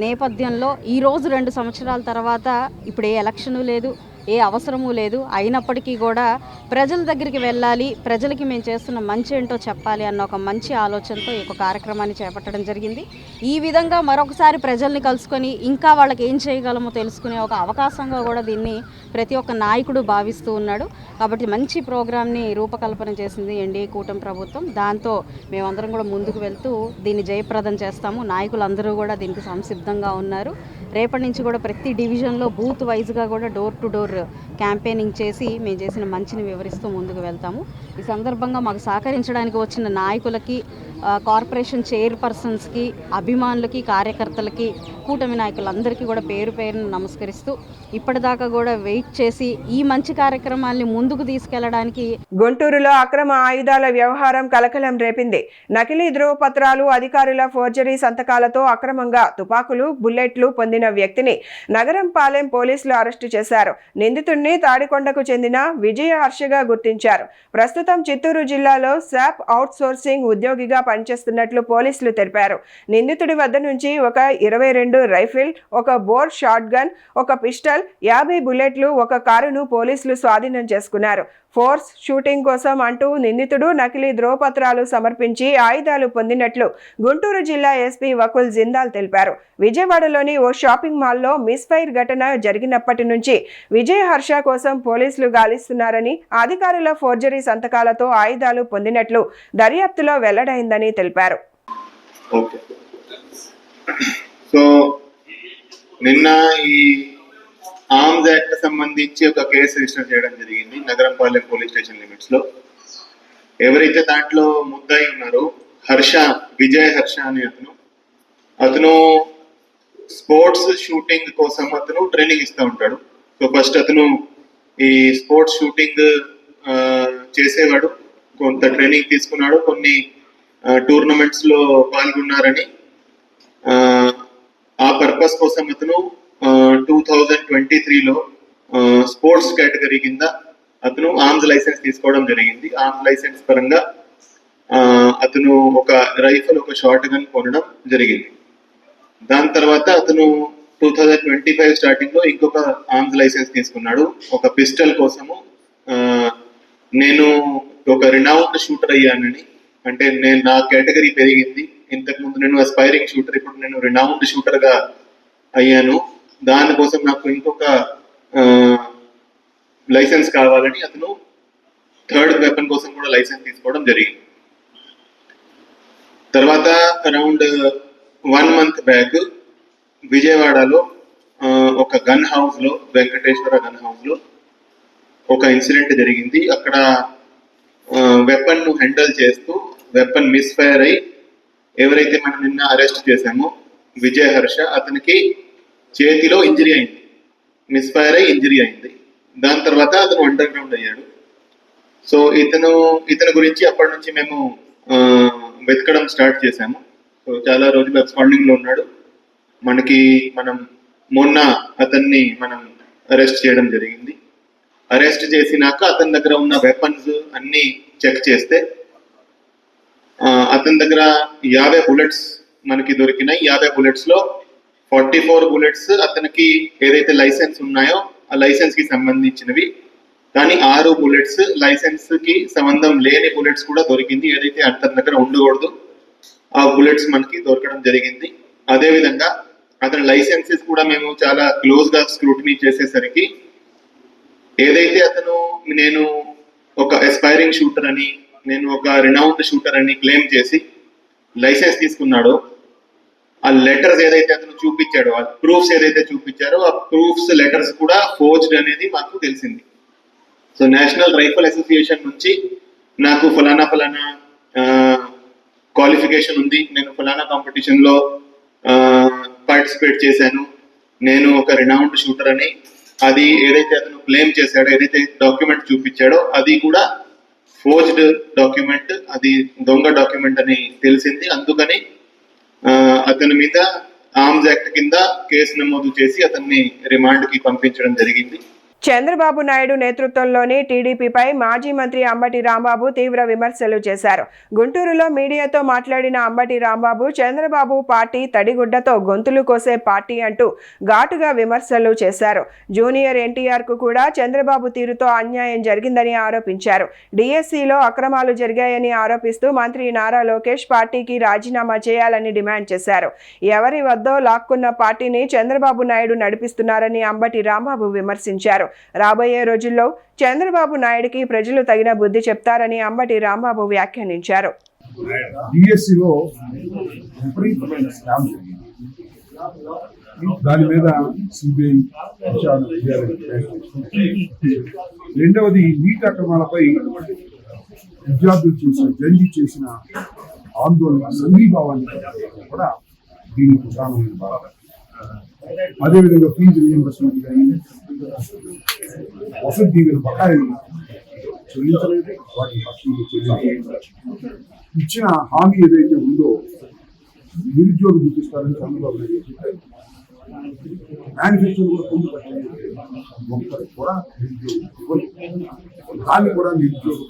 నేపథ్యంలో ఈరోజు 2 సంవత్సరాల తర్వాత ఇప్పుడు ఏ ఎలక్షను లేదు, ఏ అవసరము లేదు. అయినప్పటికీ కూడా ప్రజల దగ్గరికి వెళ్ళాలి, ప్రజలకి మేము చేస్తున్న మంచి ఏంటో చెప్పాలి అన్న ఒక మంచి ఆలోచనతో ఈ యొక్క కార్యక్రమాన్ని చేపట్టడం జరిగింది. ఈ విధంగా మరొకసారి ప్రజల్ని కలుసుకొని ఇంకా వాళ్ళకి ఏం చేయగలమో తెలుసుకునే ఒక అవకాశంగా కూడా దీన్ని ప్రతి ఒక్క నాయకుడు భావిస్తూ ఉన్నాడు. కాబట్టి మంచి ప్రోగ్రామ్ని రూపకల్పన చేసింది ఎన్డీఏ కూటమి ప్రభుత్వం. దాంతో మేమందరం కూడా ముందుకు వెళ్తూ దీన్ని జయప్రదం చేస్తాము. నాయకులందరూ కూడా దీనికి సంసిద్ధంగా ఉన్నారు. రేపటి నుంచి కూడా ప్రతి డివిజన్లో బూత్ వైజ్గా కూడా డోర్ టు డోర్ క్యాంపెయినింగ్ చేసి మేము చేసిన మంచిని వివరిస్తూ ముందుకు వెళ్తాము. ఈ సందర్భంగా మాకు సహకరించడానికి వచ్చిన నాయకులకి, కార్పొరేషన్ చైర్పర్సన్స్కి, అభిమానులకి, కార్యకర్తలకి, కూటమి నాయకులందరికీ కూడా పేరు పేరును నమస్కరిస్తూ ఇప్పటిదాకా కూడా వెయిట్ చేసి ఈ మంచి కార్యక్రమాల్ని ముందుకు తీసుకెళ్లడానికి. గుంటూరులో అక్రమ ఆయుధాల వ్యవహారం కలకలం రేపింది. నకిలీ ధృవపత్రాలు, అధికారుల ఫోర్జరీ సంతకాలతో అక్రమంగా తుపాకులు, బుల్లెట్లు పొందిన వ్యక్తిని నగరంపాలెం పోలీసులు అరెస్టు చేశారు. నిందితుడిని తాడికొండకు చెందిన విజయ హర్షగా గుర్తించారు. ప్రస్తుతం చిత్తూరు జిల్లాలో శాప్ అవుట్సోర్సింగ్ ఉద్యోగిగా పనిచేస్తున్నట్లు పోలీసులు తెలిపారు. నిందితుడి వద్ద నుంచి ఒక 22 2 రైఫిల్, ఒక బోర్ షాట్ గన్, ఒక పిస్టల్, 50 బుల్లెట్లు, ఒక కారును పోలీసులు స్వాధీనం చేసుకున్నారు. ఫోర్స్ షూటింగ్ కోసం అంటూ నిందితుడు నకిలీ ధ్రువపత్రాలు సమర్పించి ఆయుధాలు పొందినట్లు గుంటూరు జిల్లా ఎస్పీ వకుల్ జిందాల్ తెలిపారు. విజయవాడలోని ఓ షాపింగ్ మాల్లో మిస్ఫైర్ ఘటన జరిగినప్పటి నుంచి విజయ్ హర్ష కోసం పోలీసులు గాలిస్తున్నారని, అధికారుల ఫోర్జరీ సంతకాలతో ఆయుధాలు పొందినట్లు దర్యాప్తులో వెల్లడైందని తెలిపారు. సో నిన్న ఈ ఆర్మ్స్ యాక్ట్ సంబంధించి ఒక కేసు రిజిస్టర్ చేయడం జరిగింది నగరంపాలెం పోలీస్ స్టేషన్ లిమిట్స్ లో. ఎవరైతే దాంట్లో ముద్దాయి ఉన్నారో విజయ్ హర్ష అనే అతను స్పోర్ట్స్ షూటింగ్ కోసం అతను ట్రైనింగ్ ఇస్తూ ఉంటాడు. సో ఫస్ట్ అతను ఈ స్పోర్ట్స్ షూటింగ్ చేసేవాడు, కొంత ట్రైనింగ్ తీసుకున్నాడు, కొన్ని టోర్నమెంట్స్ లో పాల్గొన్నారని ఆ పర్పస్ కోసం అతను 2023లో స్పోర్ట్స్ కేటగిరీ కింద అతను ఆర్మ్స్ లైసెన్స్ తీసుకోవడం జరిగింది. ఆర్మ్స్ లైసెన్స్ పరంగా అతను ఒక రైఫిల్, ఒక షార్ట్ గన్ కొనడం జరిగింది. దాని తర్వాత అతను 2025 స్టార్టింగ్ లో ఇంకొక ఆర్మ్స్ లైసెన్స్ తీసుకున్నాడు, ఒక పిస్టల్ కోసము. నేను ఒక రినౌండ్ షూటర్ అయ్యానని, అంటే నా కేటగిరీ పెరిగింది, ఇంతకు ముందు నేను అస్పైరింగ్ షూటర్, ఇప్పుడు నేను రినౌండ్ షూటర్ గా అయ్యాను, దానికోసం నాకు ఇంకొక లైసెన్స్ కావాలని అతను థర్డ్ వెపన్ కోసం కూడా లైసెన్స్ తీసుకోవడం జరిగింది. తర్వాత అరౌండ్ 1 month బ్యాక్ విజయవాడలో ఒక గన్ హౌస్ లో, వెంకటేశ్వర గన్ హౌస్ లో ఒక ఇన్సిడెంట్ జరిగింది. అక్కడ వెపన్ ను హ్యాండిల్ చేస్తూ వెపన్ మిస్ఫైర్ అయి ఎవరైతే మనం నిన్న అరెస్ట్ చేశామో విజయ్ హర్ష, అతనికి చేతిలో ఇంజరీ అయింది, మిస్ఫైర్ అయి ఇంజరీ అయింది. దాని తర్వాత అతను అండర్ గ్రౌండ్ అయ్యాడు. సో ఇతని గురించి అప్పటి నుంచి మేము వెతకడం స్టార్ట్ చేశాము. సో చాలా రోజులు అబ్స్కాండింగ్ లో ఉన్నాడు. మనం మొన్న అతన్ని అరెస్ట్ చేయడం జరిగింది. అరెస్ట్ చేసినాక అతని దగ్గర ఉన్న వెపన్స్ అన్ని చెక్ చేస్తే అతని దగ్గర 50 bullets మనకి దొరికినాయి. 50 bullets లో 44 bullets అతనికి ఏదైతే లైసెన్స్ ఉన్నాయో ఆ లైసెన్స్ కి సంబంధించినవి, కానీ 6 bullets లైసెన్స్ కి సంబంధం లేని బుల్లెట్స్ కూడా దొరికింది. ఏదైతే అతని దగ్గర ఉండకూడదు ఆ బుల్లెట్స్ మనకి దొరకడం జరిగింది. అదేవిధంగా అతని లైసెన్సెస్ కూడా మేము చాలా క్లోజ్ గా స్క్రూటినీ చేసేసరికి ఏదైతే నేను ఒక ఎస్పైరింగ్ షూటర్ అని, నేను ఒక రినౌండ్ షూటర్ అని క్లెయిమ్ చేసి లైసెన్స్ తీసుకున్నాడో, ఆ లెటర్స్ ఏదైతే అతను చూపించాడో, ఆ ప్రూఫ్స్ ఏదైతే చూపించారో ఆ ప్రూఫ్స్ లెటర్స్ కూడా ఫోర్జ్డ్ అనేది మాకు తెలిసింది. సో నేషనల్ రైఫిల్ అసోసియేషన్ నుంచి నాకు ఫలానా క్వాలిఫికేషన్ ఉంది, నేను ఫలానా కాంపిటీషన్ లో పార్టిసిపేట్ చేశాను, నేను ఒక రినౌండ్ షూటర్ అని, అది ఏదైతే అతను క్లెయిమ్ చేశాడో, ఏదైతే డాక్యుమెంట్ చూపించాడో అది కూడా ఫోర్జ్డ్ డాక్యుమెంట్, అది దొంగ డాక్యుమెంట్ అని తెలిసింది. అందుకని అతని మీద ఆర్మ్స్ యాక్ట్ కింద కేసు నమోదు చేసి అతన్ని రిమాండ్ కి పంపించడం జరిగింది. చంద్రబాబు నాయుడు నేతృత్వంలోని టీడీపీపై మాజీ మంత్రి అంబటి రాంబాబు తీవ్ర విమర్శలు చేశారు. గుంటూరులో మీడియాతో మాట్లాడిన అంబటి రాంబాబు చంద్రబాబు పార్టీ తడిగుడ్డతో గొంతులు కోసే పార్టీ అంటూ ఘాటుగా విమర్శలు చేశారు. జూనియర్ ఎన్టీఆర్ కు కూడా చంద్రబాబు తీరుతో అన్యాయం జరిగిందని ఆరోపించారు. డిఎస్సిలో అక్రమాలు జరిగాయని ఆరోపిస్తూ మంత్రి నారా లోకేష్ పార్టీకి రాజీనామా చేయాలని డిమాండ్ చేశారు. ఎవరి వద్దో లాక్కున్న పార్టీని చంద్రబాబు నాయుడు నడిపిస్తున్నారని అంబటి రాంబాబు విమర్శించారు. రాబోయే రోజుల్లో చంద్రబాబు నాయుడుకి ప్రజలు తగిన బుద్ధి చెప్తారని అంబటి రాంబాబు వ్యాఖ్యానించారు. దాని మీద సిబిఐ రెండవది నీటి అక్రమాలపై విద్యార్థులు చేసిన ఆందోళన సంఘీభావాన్ని కూడా దీనికి ప్రధానమైన భాగం. అదేవిధంగా ఫీజు రియంబర్స్మెంట్ కానీ వసతి దీవెన బకాయిలు చెల్లించలేదు, వాటి పక్షంలో చెల్లించలేదు. ఇచ్చిన హామీ ఏదైతే ఉందో నిరుద్యోగం చూపిస్తారని చంద్రబాబు నాయుడు చెప్పారు. మేనిఫెస్టో కూడా పొందుపరిచింది, ఒక్కరికి కూడా నిరుద్యోగం ఇవ్వలేదు. దాన్ని కూడా నిరుద్యోగం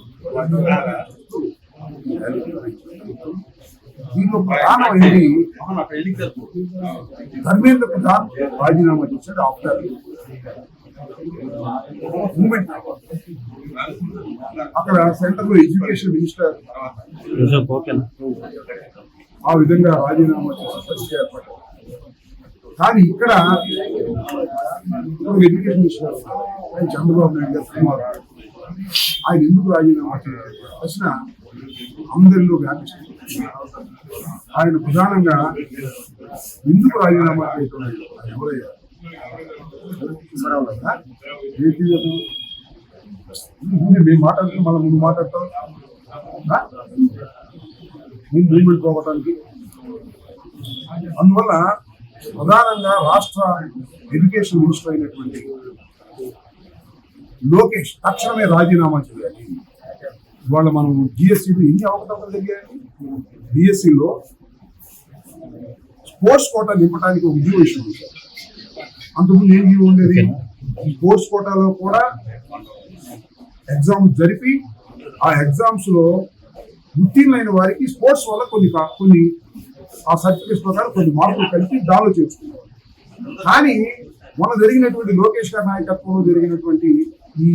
దీంట్లో ప్రధానమైనది ధర్మేంద్ర ప్రధాన్ రాజీనామా చేశాడు ఆఫ్టర్ మూమెంట్. అక్కడ సెంటర్ లో ఎడ్యుకేషన్ మినిస్టర్ ఆ విధంగా రాజీనామా చేసే పరిస్థితి ఏర్పడింది. కానీ ఇక్కడ ఎడ్యుకేషన్ మినిస్టర్ ఆయన చంద్రబాబు నాయుడు గారు కుమారుడు, ఆయన ఎందుకు రాజీనామా చేయాలి ప్రశ్న అందరిలో వ్యాపిస్తుంది. ఆయన ప్రధానంగా ఎందుకు రాజీనామా చేయటం ఎవరయ్యా మేము మాట్లాడుతూ మళ్ళీ ముందు మాట్లాడతాం నేను మూమెంట్ పోవటానికి. అందువల్ల ప్రధానంగా రాష్ట్ర ఎడ్యుకేషన్ మినిస్టర్ అయినటువంటి లోకేష్ తక్షణమే రాజీనామా చేయాలి. ఇవాళ మనం డిఎస్సీలో ఎన్ని అవకతవకలు జరిగాయండి. డిఎస్సీలో స్పోర్ట్స్ కోటా నింపడానికి ఒక జీవో ఇష్యూ చేశారు. అంతకుముందు ఏం జీవో ఉండేది, ఈ స్పోర్ట్స్ కోటాలో కూడా ఎగ్జామ్స్ జరిపి ఆ ఎగ్జామ్స్ లో ఉత్తీర్ణమైన వారికి స్పోర్ట్స్ వల్ల కొన్ని ఆ సర్టిఫికేట్స్ ప్రకారం కొన్ని మార్కులు కలిపి దానిలో చేర్చుకున్నారు. కానీ మొన్న జరిగినటువంటి లోకేష్ గారి నాయకత్వంలో జరిగినటువంటి ఈ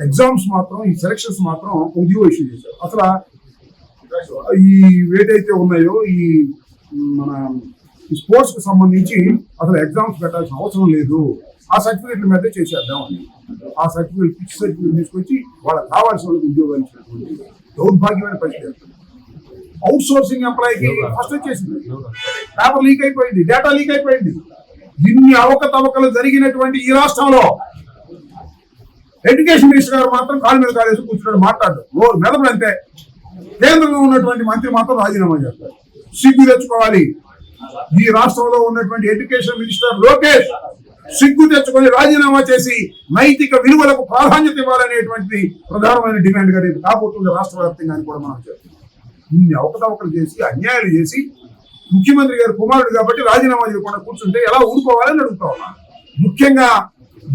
ఎగ్జామ్స్ మాత్రం, ఈ సెలక్షన్స్ మాత్రం ఒక జీవో ఇష్యూ చేశారు. అసలు ఈ ఏదైతే ఉన్నాయో ఈ మన స్పోర్ట్స్ కి సంబంధించి అసలు ఎగ్జామ్స్ పెట్టాల్సిన అవసరం లేదు, ఆ సర్టిఫికేట్ల మీద చేసేద్దామని ఆ సర్టిఫికేట్ పిచ్చి సర్టిఫికేట్ తీసుకొచ్చి వాళ్ళకి కావాల్సిన వాళ్ళకి ఉద్యోగాలు ఇచ్చినటువంటి దౌర్భాగ్యమైన పరిస్థితి. అవుట్ సోర్సింగ్ ఎంప్లాయీకి ఫస్ట్ వచ్చేసింది, పేపర్ లీక్ అయిపోయింది, డేటా లీక్ అయిపోయింది. ఇన్ని అవకతవకలు జరిగినటువంటి ఈ రాష్ట్రంలో ఎడ్యుకేషన్ మినిస్టర్ గారు మాత్రం కాలు మీద కాలేసి కూర్చున్నాడు, మాట్లాడు మెదడు అంతే. కేంద్రంలో ఉన్నటువంటి మంత్రి మాత్రం రాజీనామా చేస్తారు. సిగ్గు తెచ్చుకోవాలి. ఈ రాష్ట్రంలో ఉన్నటువంటి ఎడ్యుకేషన్ మినిస్టర్ లోకేష్ సిగ్గు తెచ్చుకొని రాజీనామా చేసి నైతిక విలువలకు ప్రాధాన్యత ఇవ్వాలనేటువంటి ప్రధానమైన డిమాండ్ గా రేపు కాబోతుంది రాష్ట్ర వ్యాప్తంగా అని కూడా మనం చెప్తాం. ఇన్ని అవకతవకలు చేసి అన్యాయాలు చేసి ముఖ్యమంత్రి గారు కుమారుడు కాబట్టి రాజీనామా చేయకుండా కూర్చుంటే ఎలా ఊరుకోవాలని అడుగుతా ఉన్నా. ముఖ్యంగా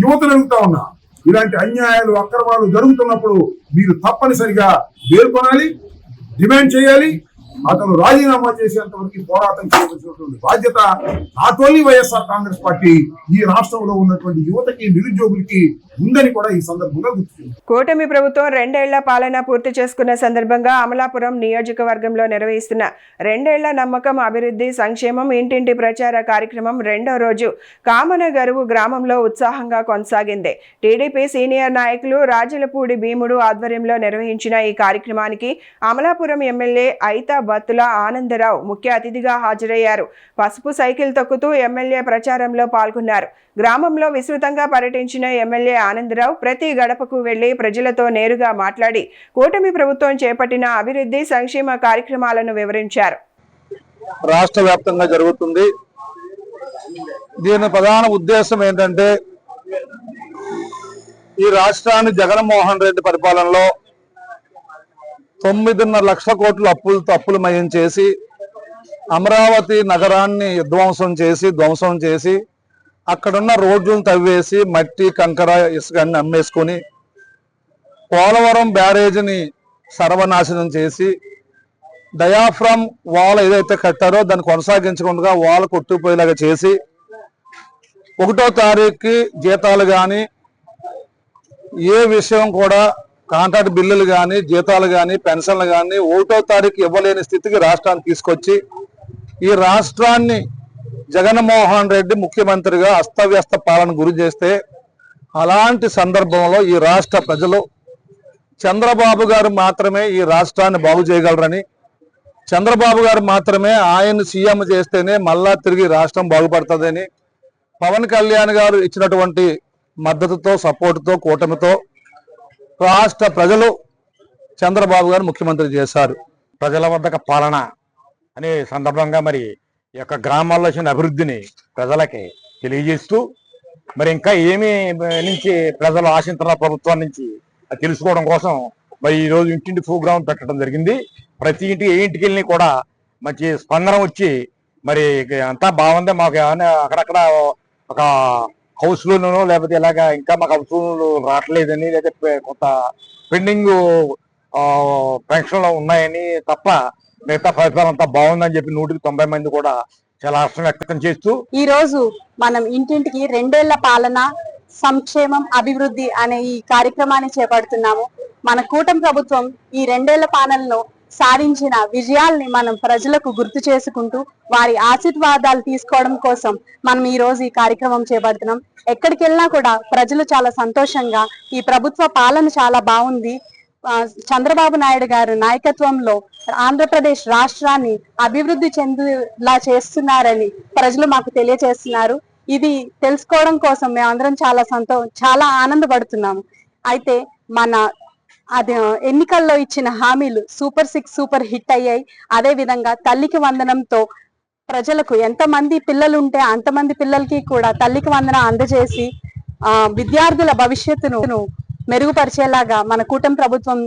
యువతను అడుగుతా ఉన్నా, ఇలాంటి అన్యాయాలు అక్రమాలు జరుగుతున్నప్పుడు మీరు తప్పనిసరిగా పేర్కొనాలి, డిమాండ్ చేయాలి. అతను రాజీనామా చేసేంత వరకు పోరాటం చేయవలసినటువంటి బాధ్యత not only YSR Congress party, ఈ రాష్ట్రంలో ఉన్నటువంటి యువతకి నిరుద్యోగులకి ఉందని కూడా ఈ సందర్భంగా గుర్తు. కూటమి ప్రభుత్వం 2 ఏళ్ల పాలన పూర్తి చేసుకున్న సందర్భంగా అమలాపురం నియోజకవర్గంలో నిర్వహిస్తున్న 2 ఏళ్ల నమ్మకం అభివృద్ధి సంక్షేమం ఇంటింటి ప్రచార కార్యక్రమం 2వ రోజు కామనగరువు గ్రామంలో ఉత్సాహంగా కొనసాగింది. టీడీపీ సీనియర్ నాయకులు రాజలపూడి భీముడు ఆధ్వర్యంలో నిర్వహించిన ఈ కార్యక్రమానికి అమలాపురం ఎమ్మెల్యే ఐతా బత్తుల ఆనందరావు ముఖ్య అతిథిగా హాజరయ్యారు. పసుపు సైకిల్ తొక్కుతూ ఎమ్మెల్యే ప్రచారంలో పాల్గొన్నారు. గ్రామంలో విస్తృతంగా పర్యటించిన ఎమ్మెల్యే ఆనందరావు ప్రతి గడపకు వెళ్లి ప్రజలతో నేరుగా మాట్లాడి కూటమి ప్రభుత్వం చేపట్టిన అభివృద్ధి సంక్షేమ కార్యక్రమాలను వివరించారు. రాష్ట్ర వ్యాప్తంగా జరుగుతుంది. దీని ప్రధాన ఉద్దేశం ఏంటంటే ఈ రాష్ట్రాన్ని జగన్మోహన్ రెడ్డి పరిపాలనలో 9.5 లక్షల కోట్ల అప్పులమయం చేసి అమరావతి నగరాన్ని ధ్వంసం చేసి అక్కడున్న రోడ్లను తవ్వేసి మట్టి కంకర ఇసుకని అమ్మేసుకొని పోలవరం బ్యారేజ్ని సర్వనాశనం చేసి డయాఫ్రమ్ వాల్ ఏదైతే కట్టారో దాన్ని కొనసాగించకుండా వాల్ కొట్టుకుపోయేలాగా చేసి 1వ తారీఖుకి జీతాలు కానీ ఏ విషయం కూడా కాంట్రాక్ట్ బిల్లులు కానీ జీతాలు కానీ పెన్షన్లు కానీ 1వ తారీఖు ఇవ్వలేని స్థితికి రాష్ట్రాన్ని తీసుకొచ్చి ఈ రాష్ట్రాన్ని జగన్మోహన్ రెడ్డి ముఖ్యమంత్రిగా అస్తవ్యస్త పాలన గురి చేస్తే అలాంటి సందర్భంలో ఈ రాష్ట్ర ప్రజలు చంద్రబాబు గారు మాత్రమే ఈ రాష్ట్రాన్ని బాగు చేయగలరని, చంద్రబాబు గారు మాత్రమే ఆయన సీఎం చేస్తేనే మళ్ళా తిరిగి రాష్ట్రం బాగుపడుతుందని పవన్ కళ్యాణ్ గారు ఇచ్చినటువంటి మద్దతుతో సపోర్టుతో కూటమితో రాష్ట్ర ప్రజలు చంద్రబాబు గారు ముఖ్యమంత్రి చేశారు. ప్రజల వద్దకు పాలన అనే సందర్భంగా మరి ఈ యొక్క గ్రామాల్లో వచ్చిన అభివృద్ధిని ప్రజలకి తెలియజేస్తూ మరి ఇంకా ఏమి నుంచి ప్రజలు ఆశిస్తున్న ప్రభుత్వం నుంచి తెలుసుకోవడం కోసం మరి ఈరోజు ఇంటింటి ప్రోగ్రాం పెట్టడం జరిగింది. ప్రతి ఇంటికి ఏ ఇంటికి వెళ్ళి కూడా మంచి స్పందన వచ్చి మరి అంతా బాగుంది, మాకు ఏమైనా అక్కడక్కడ ఒక హౌస్ లోనో లేకపోతే ఇలాగా ఇంకా మాకు హౌస్ లోన్లు రావట్లేదని లేకపోతే కొంత పెండింగ్ పెన్షన్లు ఉన్నాయని తప్ప మిగతా పరిపాలన అంతా బాగుందని చెప్పి 190 మంది కూడా చాలా హర్షం వ్యక్తం చేస్తూ ఈ రోజు మనం ఇంటింటికి 2 ఏళ్ల పాలన సంక్షేమం అభివృద్ధి అనే ఈ కార్యక్రమాన్ని చేపడుతున్నాము. మన కూటమి ప్రభుత్వం ఈ 2 ఏళ్ల పాలనలో సాధించిన విజయాల్ని మనం ప్రజలకు గుర్తు చేసుకుంటూ వారి ఆశీర్వాదాలు తీసుకోవడం కోసం మనం ఈ రోజు ఈ కార్యక్రమం చేపడుతున్నాం. ఎక్కడికి వెళ్ళినా కూడా ప్రజలు చాలా సంతోషంగా ఈ ప్రభుత్వ పాలన చాలా బాగుంది, చంద్రబాబు నాయుడు గారు నాయకత్వంలో ఆంధ్రప్రదేశ్ రాష్ట్రాన్ని అభివృద్ధి చెందేలా చేస్తున్నారని ప్రజలు మాకు తెలియజేస్తున్నారు. ఇది తెలుసుకోవడం కోసం మేమందరం చాలా ఆనందపడుతున్నాము. అయితే మన ఎన్నికల్లో ఇచ్చిన హామీలు సూపర్ 6 సూపర్ హిట్ అయ్యాయి. అదే విధంగా తల్లికి వందనంతో ప్రజలకు ఎంతమంది పిల్లలు ఉంటే అంతమంది పిల్లలకి కూడా తల్లికి వందనం అందజేసి విద్యార్థుల భవిష్యత్తును మెరుగుపరిచేలాగా మన కూటమి ప్రభుత్వం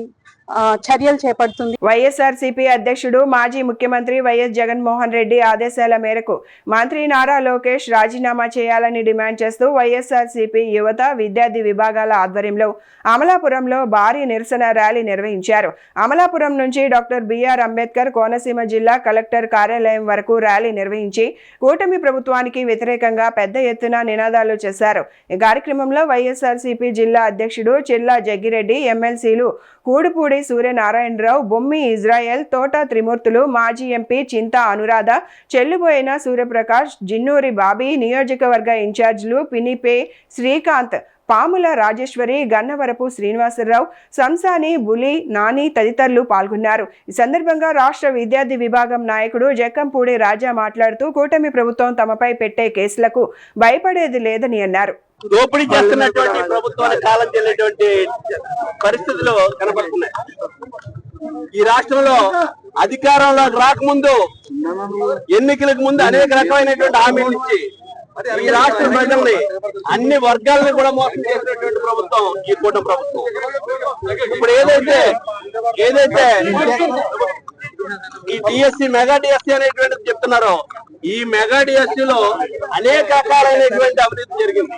చర్యలు చేపడుతుంది. వైఎస్ఆర్సీపీ అధ్యక్షుడు మాజీ ముఖ్యమంత్రి వైఎస్ జగన్మోహన్ రెడ్డి ఆదేశాల మేరకు మంత్రి నారా లోకేష్ రాజీనామా చేయాలని డిమాండ్ చేస్తూ వైఎస్ఆర్సీపీ యువత విద్యార్థి విభాగాల ఆధ్వర్యంలో అమలాపురంలో భారీ నిరసన ర్యాలీ నిర్వహించారు. అమలాపురం నుంచి డాక్టర్ బిఆర్ అంబేద్కర్ కోనసీమ జిల్లా కలెక్టర్ కార్యాలయం వరకు ర్యాలీ నిర్వహించి కూటమి ప్రభుత్వానికి వ్యతిరేకంగా పెద్ద ఎత్తున నినాదాలు చేశారు. ఈ కార్యక్రమంలో వైఎస్ఆర్సీపీ జిల్లా అధ్యక్షుడు చిల్లా జగ్గిరెడ్డి, ఎమ్మెల్సీలు కూడుపూడి సూర్యనారాయణరావు, బొమ్మి ఇజ్రాయెల్, తోట త్రిమూర్తులు, మాజీ ఎంపీ చింతా అనురాధ, చెల్లుబోయిన సూర్యప్రకాష్, జిన్నూరి బాబీ, నియోజకవర్గ ఇన్ఛార్జీలు పినిపే శ్రీకాంత్, పాముల రాజేశ్వరి, గన్నవరపు శ్రీనివాసరావు, సంసాని, బులి, నాని తదితరులు పాల్గొన్నారు. ఈ సందర్భంగా రాష్ట్ర విద్యార్థి విభాగం నాయకుడు జక్కంపూడి రాజా మాట్లాడుతూ కూటమి ప్రభుత్వం తమపై పెట్టే కేసులకు భయపడేది లేదని అన్నారు. దోపిడీ చేస్తున్నటువంటి ప్రభుత్వానికి కాలం చెల్లేటువంటి పరిస్థితులు కనబడుతున్నాయి. ఈ రాష్ట్రంలో అధికారంలో రాకముందు, ఎన్నికలకు ముందు అనేక రకమైనటువంటి హామీలు ఇచ్చి ఈ రాష్ట్ర ప్రజల్ని అన్ని వర్గాలను కూడా మోసం చేసినటువంటి ప్రభుత్వం ఈ కూటమి ప్రభుత్వం. ఇప్పుడు ఏదైతే ఈ డిఎస్సి మెగా డిఎస్సి అనేటువంటిది చెప్తున్నారో, ఈ మెగా డిఎస్సి లో అనేక రకాలైనటువంటి అభివృద్ధి జరిగింది.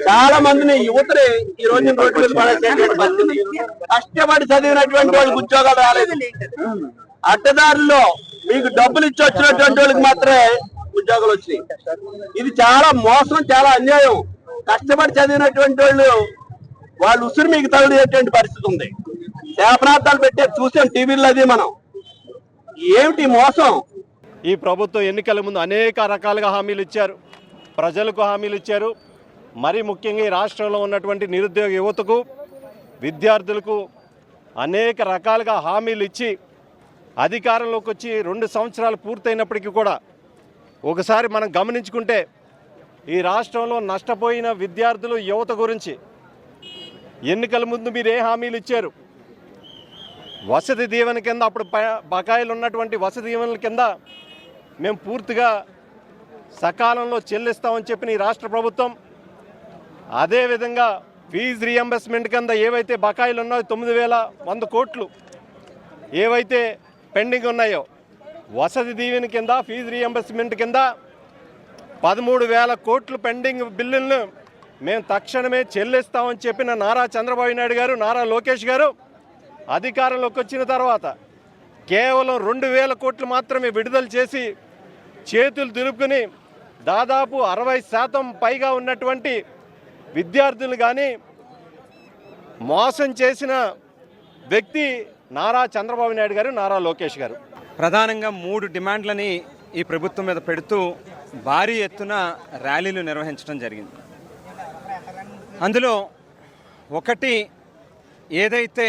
చాలా మందిని యువతని ఈ రోజు రోడ్డు మీద పడేసేటువంటి పరిస్థితి. కష్టపడి చదివినటువంటి వాళ్ళకి ఉద్యోగాలు రాలేదు. అడ్డదారుల్లో మీకు డబ్బులు ఇచ్చి వచ్చినటువంటి వాళ్ళకి మాత్రమే ఉద్యోగాలు వచ్చినాయి. ఇది చాలా మోసం, చాలా అన్యాయం. కష్టపడి చదివినటువంటి వాళ్ళు ఉసురు మీకు తగిలేటువంటి పరిస్థితి ఉంది. శాపనార్థాలు పెట్టే చూసాం టీవీలో. అది మనం ఏమిటి మోసం? ఈ ప్రభుత్వం ఎన్నికల ముందు అనేక రకాలుగా హామీలు ఇచ్చారు, ప్రజలకు హామీలు ఇచ్చారు. మరి ముఖ్యంగా ఈ రాష్ట్రంలో ఉన్నటువంటి నిరుద్యోగ యువతకు, విద్యార్థులకు అనేక రకాలుగా హామీలు ఇచ్చి అధికారంలోకి వచ్చి 2 సంవత్సరాలు పూర్తయినప్పటికీ కూడా ఒకసారి మనం గమనించుకుంటే ఈ రాష్ట్రంలో నష్టపోయిన విద్యార్థులు, యువత గురించి ఎన్నికల ముందు మీరు ఏ హామీలు ఇచ్చారు? వసతి దీవెన కింద, అప్పుడు బకాయిలు ఉన్నటువంటి వసతి దీవెనల కింద మేము పూర్తిగా సకాలంలో చెల్లిస్తామని చెప్పిన ఈ రాష్ట్ర ప్రభుత్వం, అదేవిధంగా ఫీజు రీఎంబర్స్మెంట్ కింద ఏవైతే బకాయిలు ఉన్నాయో 9,100 కోట్లు ఏవైతే పెండింగ్ ఉన్నాయో, వసతి దీవెన కింద ఫీజు రీఎంబర్స్మెంట్ కింద 13,000 కోట్లు పెండింగ్ బిల్లులను మేము తక్షణమే చెల్లిస్తామని చెప్పిన నారా చంద్రబాబు నాయుడు గారు, నారా లోకేష్ గారు అధికారంలోకి వచ్చిన తర్వాత కేవలం 2,000 కోట్లు మాత్రమే విడుదల చేసి చేతులు దులుపుకుని దాదాపు 60% పైగా ఉన్నటువంటి విద్యార్థులు కానీ మోసం చేసిన వ్యక్తి నారా చంద్రబాబు నాయుడు గారు, నారా లోకేష్ గారు. ప్రధానంగా 3 డిమాండ్లని ఈ ప్రభుత్వం మీద పెడుతూ భారీ ఎత్తున ర్యాలీలు నిర్వహించడం జరిగింది. అందులో ఒకటి, ఏదైతే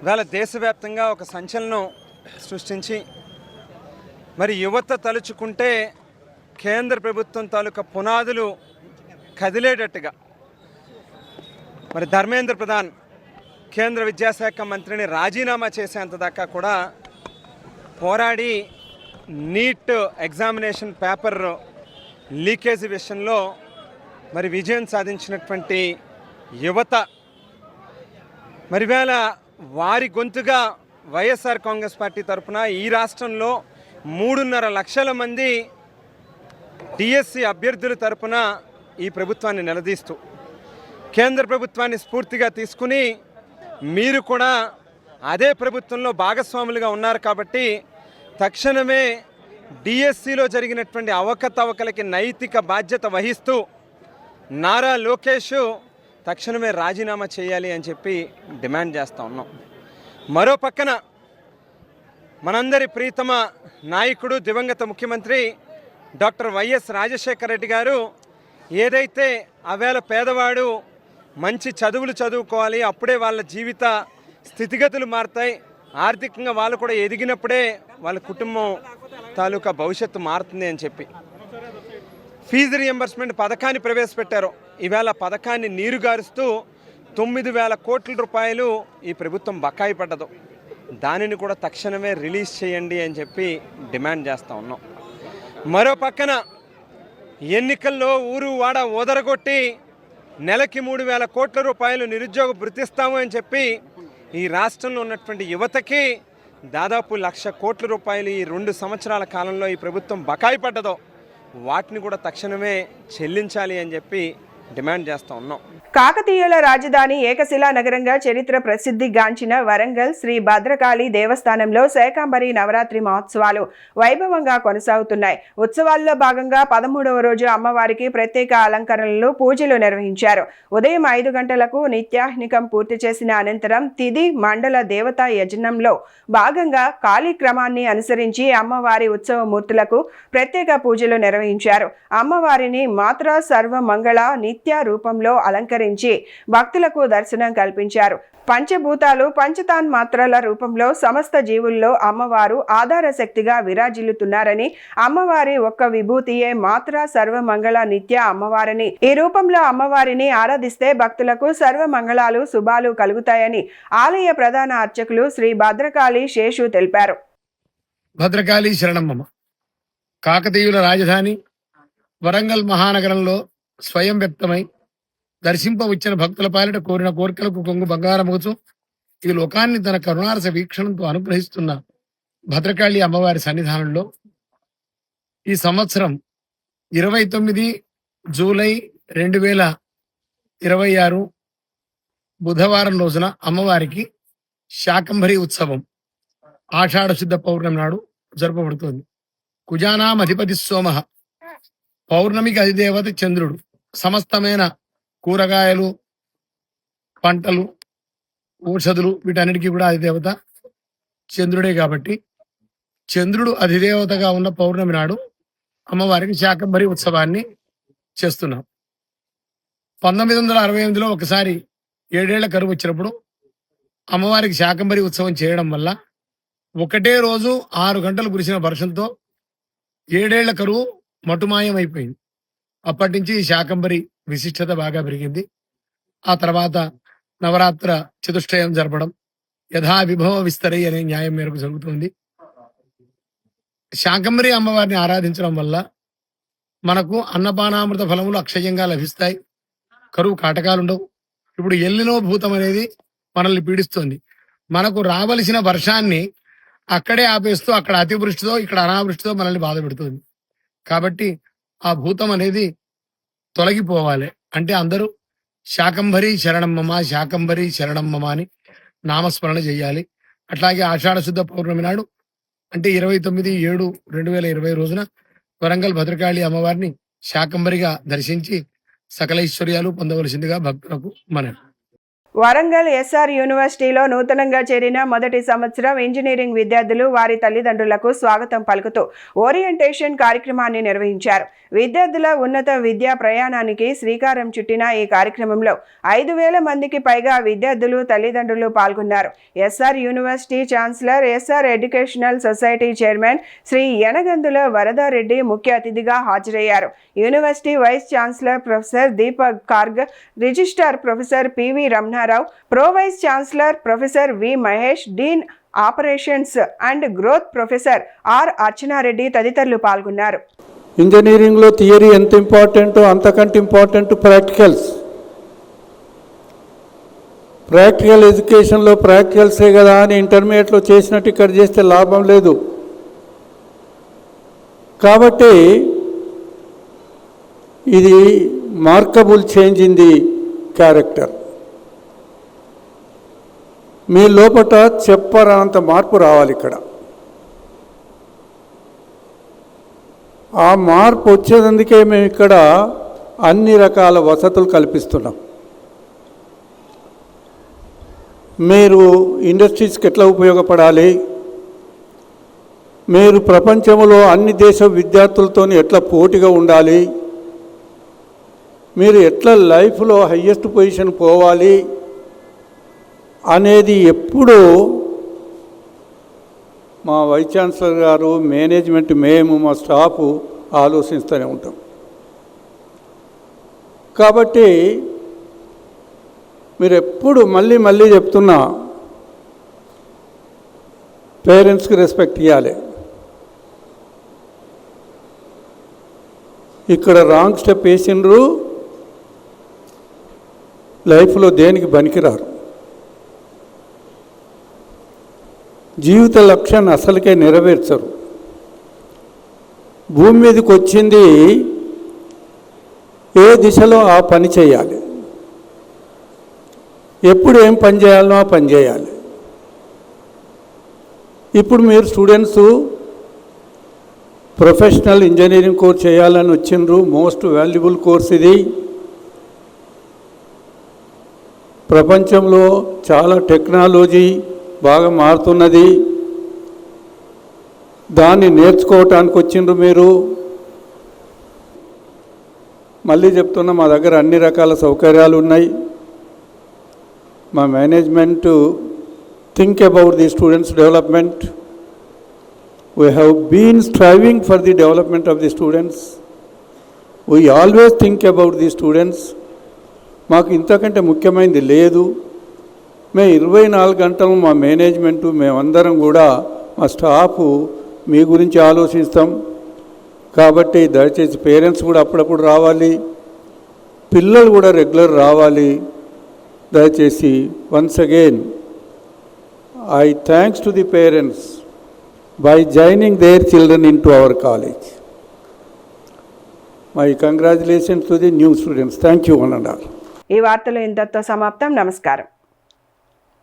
ఇవాళ దేశవ్యాప్తంగా ఒక సంచలనం సృష్టించి మరి యువత తలుచుకుంటే కేంద్ర ప్రభుత్వం తాలూకా పునాదులు కదిలేటట్టుగా మరి ధర్మేంద్ర ప్రధాన్ కేంద్ర విద్యాశాఖ మంత్రిని రాజీనామా చేసేంత దాకా కూడా పోరాడి నీట్ ఎగ్జామినేషన్ పేపర్ లీకేజీ విషయంలో మరి విజయం సాధించినటువంటి యువత, మరి వేళ వారి గొంతుగా వైఎస్ఆర్ కాంగ్రెస్ పార్టీ తరఫున ఈ రాష్ట్రంలో 3.5 లక్షల మంది డిఎస్సి అభ్యర్థుల తరఫున ఈ ప్రభుత్వాన్ని నిలదీస్తూ కేంద్ర ప్రభుత్వాన్ని స్ఫూర్తిగా తీసుకుని మీరు కూడా అదే ప్రభుత్వంలో భాగస్వాములుగా ఉన్నారు కాబట్టి తక్షణమే డిఎస్సిలో జరిగినటువంటి అవకతవకలకి నైతిక బాధ్యత వహిస్తూ నారా లోకేష్ తక్షణమే రాజీనామా చేయాలి అని చెప్పి డిమాండ్ చేస్తూ ఉన్నాం. మరో పక్కన మనందరి ప్రీతమ నాయకుడు దివంగత ముఖ్యమంత్రి డాక్టర్ వైఎస్ రాజశేఖర రెడ్డి గారు ఏదైతే అవేళ పేదవాడు మంచి చదువులు చదువుకోవాలి, అప్పుడే వాళ్ళ జీవిత స్థితిగతులు మారుతాయి, ఆర్థికంగా వాళ్ళు కూడా ఎదిగినప్పుడే వాళ్ళ కుటుంబం తాలూకా భవిష్యత్తు మారుతుంది అని చెప్పి ఫీజు రియంబర్స్మెంట్ పథకాన్ని ప్రవేశపెట్టారు. ఈవేళ పథకాన్ని నీరుగారుస్తూ 9,000 కోట్ల రూపాయలు ఈ ప్రభుత్వం బకాయి పడ్డదు. దానిని కూడా తక్షణమే రిలీజ్ చేయండి అని చెప్పి డిమాండ్ చేస్తూ ఉన్నాం. మరో పక్కన ఎన్నికల్లో ఊరు వాడ ఓదరగొట్టి నెలకి 3,000 కోట్ల రూపాయలు నిరుద్యోగ భృతిస్తాము అని చెప్పి ఈ రాష్ట్రంలో ఉన్నటువంటి యువతకి దాదాపు 1,00,000 కోట్ల రూపాయలు ఈ 2 సంవత్సరాల కాలంలో ఈ ప్రభుత్వం బకాయి పడ్డదో వాటిని కూడా తక్షణమే చెల్లించాలి అని చెప్పి డిమాండ్ చేస్తూ ఉన్నాం. కాకతీయుల రాజధాని ఏకశిలా నగరంగా చరిత్ర ప్రసిద్ధిగాంచిన వరంగల్ శ్రీ భద్రకాళి దేవస్థానంలో శాకంబరి నవరాత్రి మహోత్సవాలు వైభవంగా కొనసాగుతున్నాయి. ఉత్సవాల్లో భాగంగా 13వ రోజు అమ్మవారికి ప్రత్యేక అలంకరణలు, పూజలు నిర్వహించారు. ఉదయం 5 గంటలకు నిత్యాహ్నికం పూర్తి చేసిన అనంతరం తిథి మండల దేవతా యజ్ఞంలో భాగంగా కాళీక్రమాన్ని అనుసరించి అమ్మవారి ఉత్సవ మూర్తులకు ప్రత్యేక పూజలు నిర్వహించారు. అమ్మవారిని మాత్రా సర్వమంగళ నిత్య రూపంలో అలంకరించి భక్తులకు దర్శనం కల్పించారు. పంచభూతాలు పంచతాన్మాత్రల రూపంలో సమస్త జీవుల్లో అమ్మవారు ఆధార శక్తిగా విరాజిల్లుతున్నారని, అమ్మవారి ఒక్క విభూతియే మాత్ర సర్వమంగళ నిత్య అమ్మవారని, ఈ రూపంలో అమ్మవారిని ఆరాధిస్తే భక్తులకు సర్వమంగళాలు శుభాలు కలుగుతాయని ఆలయ ప్రధాన అర్చకులు శ్రీ భద్రకాళి శేషు తెలిపారు. భద్రకాళి శరణమ్మ కాకతీయుల రాజధాని వరంగల్ మహానగరంలో స్వయం వ్యక్తమై దర్శింప వచ్చిన భక్తుల పాలిట కోరిన కోరికలకు కొంగు బంగారమవుతూ ఈ లోకాన్ని తన కరుణారస వీక్షణంతో అనుగ్రహిస్తున్న భద్రకాళి అమ్మవారి సన్నిధానంలో ఈ సంవత్సరం 29 జూలై 2026 బుధవారం రోజున అమ్మవారికి శాకంభరి ఉత్సవం ఆషాఢ శుద్ధ పౌర్ణమి నాడు జరపబడుతోంది. కుజానాం అధిపతి సోమ, పౌర్ణమికి అధిదేవత చంద్రుడు, సమస్తమైన కూరగాయలు, పంటలు, ఔషధులు వీటన్నిటికీ కూడా అధిదేవత చంద్రుడే కాబట్టి చంద్రుడు అధిదేవతగా ఉన్న పౌర్ణమి నాడు అమ్మవారికి శాకంభరి ఉత్సవాన్ని చేస్తున్నాం. 1968లో ఒకసారి 7 ఏళ్ల కరువు వచ్చినప్పుడు అమ్మవారికి శాకంభరి ఉత్సవం చేయడం వల్ల ఒకటే రోజు 6 గంటలు కురిసిన వర్షంతో 7 ఏళ్ల కరువు మటుమాయం అయిపోయింది. అప్పటి నుంచి శాకంభరి విశిష్టత బాగా పెరిగింది. ఆ తర్వాత నవరాత్ర చతుష్టయం జరపడం యథా విభవ విస్తరై అనే న్యాయం మేరకు జరుగుతుంది. శాకంభరి అమ్మవారిని ఆరాధించడం వల్ల మనకు అన్నపానామృత ఫలములు అక్షయంగా లభిస్తాయి, కరువు కాటకాలుండవు. ఇప్పుడు ఎల్లినో భూతం అనేది మనల్ని పీడిస్తుంది. మనకు రావలసిన వర్షాన్ని అక్కడే ఆపేస్తూ అక్కడ అతివృష్టితో ఇక్కడ అనావృష్టితో మనల్ని బాధ పెడుతుంది. కాబట్టి ఆ భూతం అనేది తొలగిపోవాలి అంటే అందరూ శాకంభరి శరణమ్మమ, శాకంభరి శరణమ్మమ అని నామస్మరణ చేయాలి. అట్లాగే ఆషాఢ శుద్ధ పౌర్ణమి నాడు అంటే 29/7/2020 రోజున వరంగల్ భద్రకాళి అమ్మవారిని శాకంభరిగా దర్శించి సకల ఐశ్వర్యాలు పొందవలసిందిగా భక్తులకు మనవి. వరంగల్ ఎస్ఆర్ యూనివర్సిటీలో నూతనంగా చేరిన మొదటి సంవత్సరం ఇంజనీరింగ్ విద్యార్థులు వారి తల్లిదండ్రులకు స్వాగతం పలుకుతూ ఓరియంటేషన్ కార్యక్రమాన్ని నిర్వహించారు. విద్యార్థుల ఉన్నత విద్యా ప్రయాణానికి శ్రీకారం చుట్టిన ఈ కార్యక్రమంలో 5,000 మందికి పైగా విద్యార్థులు తల్లిదండ్రులు పాల్గొన్నారు. SR university chancellor, SR educational society chairman Shri Yanagandula Varadareddy ముఖ్య అతిథిగా హాజరయ్యారు. University vice chancellor professor Deepak Garg, registrar professor PV Ramanarao, pro vice chancellor professor V Mahesh, dean operations and growth professor R Archanareddy తదితరులు పాల్గొన్నారు. ఇంజనీరింగ్లో థియరీ ఎంత ఇంపార్టెంటో అంతకంటే ఇంపార్టెంట్ ప్రాక్టికల్స్. ప్రాక్టికల్ ఎడ్యుకేషన్లో ప్రాక్టికల్సే కదా అని ఇంటర్మీడియట్లో చేసినట్టు ఇక్కడ చేస్తే లాభం లేదు. కాబట్టి ఇది markable change in the character. మీ లోపల చెప్పరానంత మార్పు రావాలి ఇక్కడ. ఆ మార్పు వచ్చేందుకే మేము ఇక్కడ అన్ని రకాల వసతులు కల్పిస్తున్నాం. మీరు ఇండస్ట్రీస్కి ఎట్లా ఉపయోగపడాలి, మీరు ప్రపంచంలో అన్ని దేశ విద్యార్థులతో ఎట్లా పోటీగా ఉండాలి, మీరు ఎట్లా లైఫ్లో హయ్యెస్ట్ పొజిషన్ పోవాలి అనేది ఎప్పుడూ మా వైస్ ఛాన్సలర్ గారు, మేనేజ్మెంట్, మేము, మా స్టాఫ్ ఆలోచిస్తూనే ఉంటాం. కాబట్టి మీరు ఎప్పుడు మళ్ళీ మళ్ళీ చెప్తున్నా, పేరెంట్స్కి రెస్పెక్ట్ ఇవ్వాలి. ఇక్కడ రాంగ్ స్టెప్ వేసిండ్రు, లైఫ్లో దేనికి పనికిరారు. జీవిత లక్ష్యాన్ని అసలుకే నెరవేర్చరు. భూమి మీదకి వచ్చింది ఏ దిశలో ఆ పని చేయాలి, ఎప్పుడు ఏం పని చేయాలనో ఆ పని చేయాలి. ఇప్పుడు మీరు స్టూడెంట్స్ ప్రొఫెషనల్ ఇంజనీరింగ్ కోర్స్ చేయాలని వచ్చిండ్రు. మోస్ట్ వాల్యుబుల్ కోర్స్ ఇది. ప్రపంచంలో చాలా టెక్నాలజీ బాగా మారుతున్నది, దాన్ని నేర్చుకోవటానికి వచ్చిండ్రు మీరు. మళ్ళీ చెప్తున్నా, మా దగ్గర అన్ని రకాల సౌకర్యాలు ఉన్నాయి. మా management think about the students development. We have been striving for the development of the students. We always think about the students. మాకు ఇంతకంటే ముఖ్యమైనది లేదు. మేము 24 గంటలు మా మేనేజ్మెంటు, మేమందరం కూడా, మా స్టాఫ్ మీ గురించి ఆలోచిస్తాం. కాబట్టి దయచేసి పేరెంట్స్ కూడా అప్పుడప్పుడు రావాలి, పిల్లలు కూడా రెగ్యులర్ రావాలి. దయచేసి once again I thanks to the parents by joining their children into our college. My congratulations to the new students. Thank you one and all. ఈ వార్తలు ఇంతటితో సమాప్తం. నమస్కారం.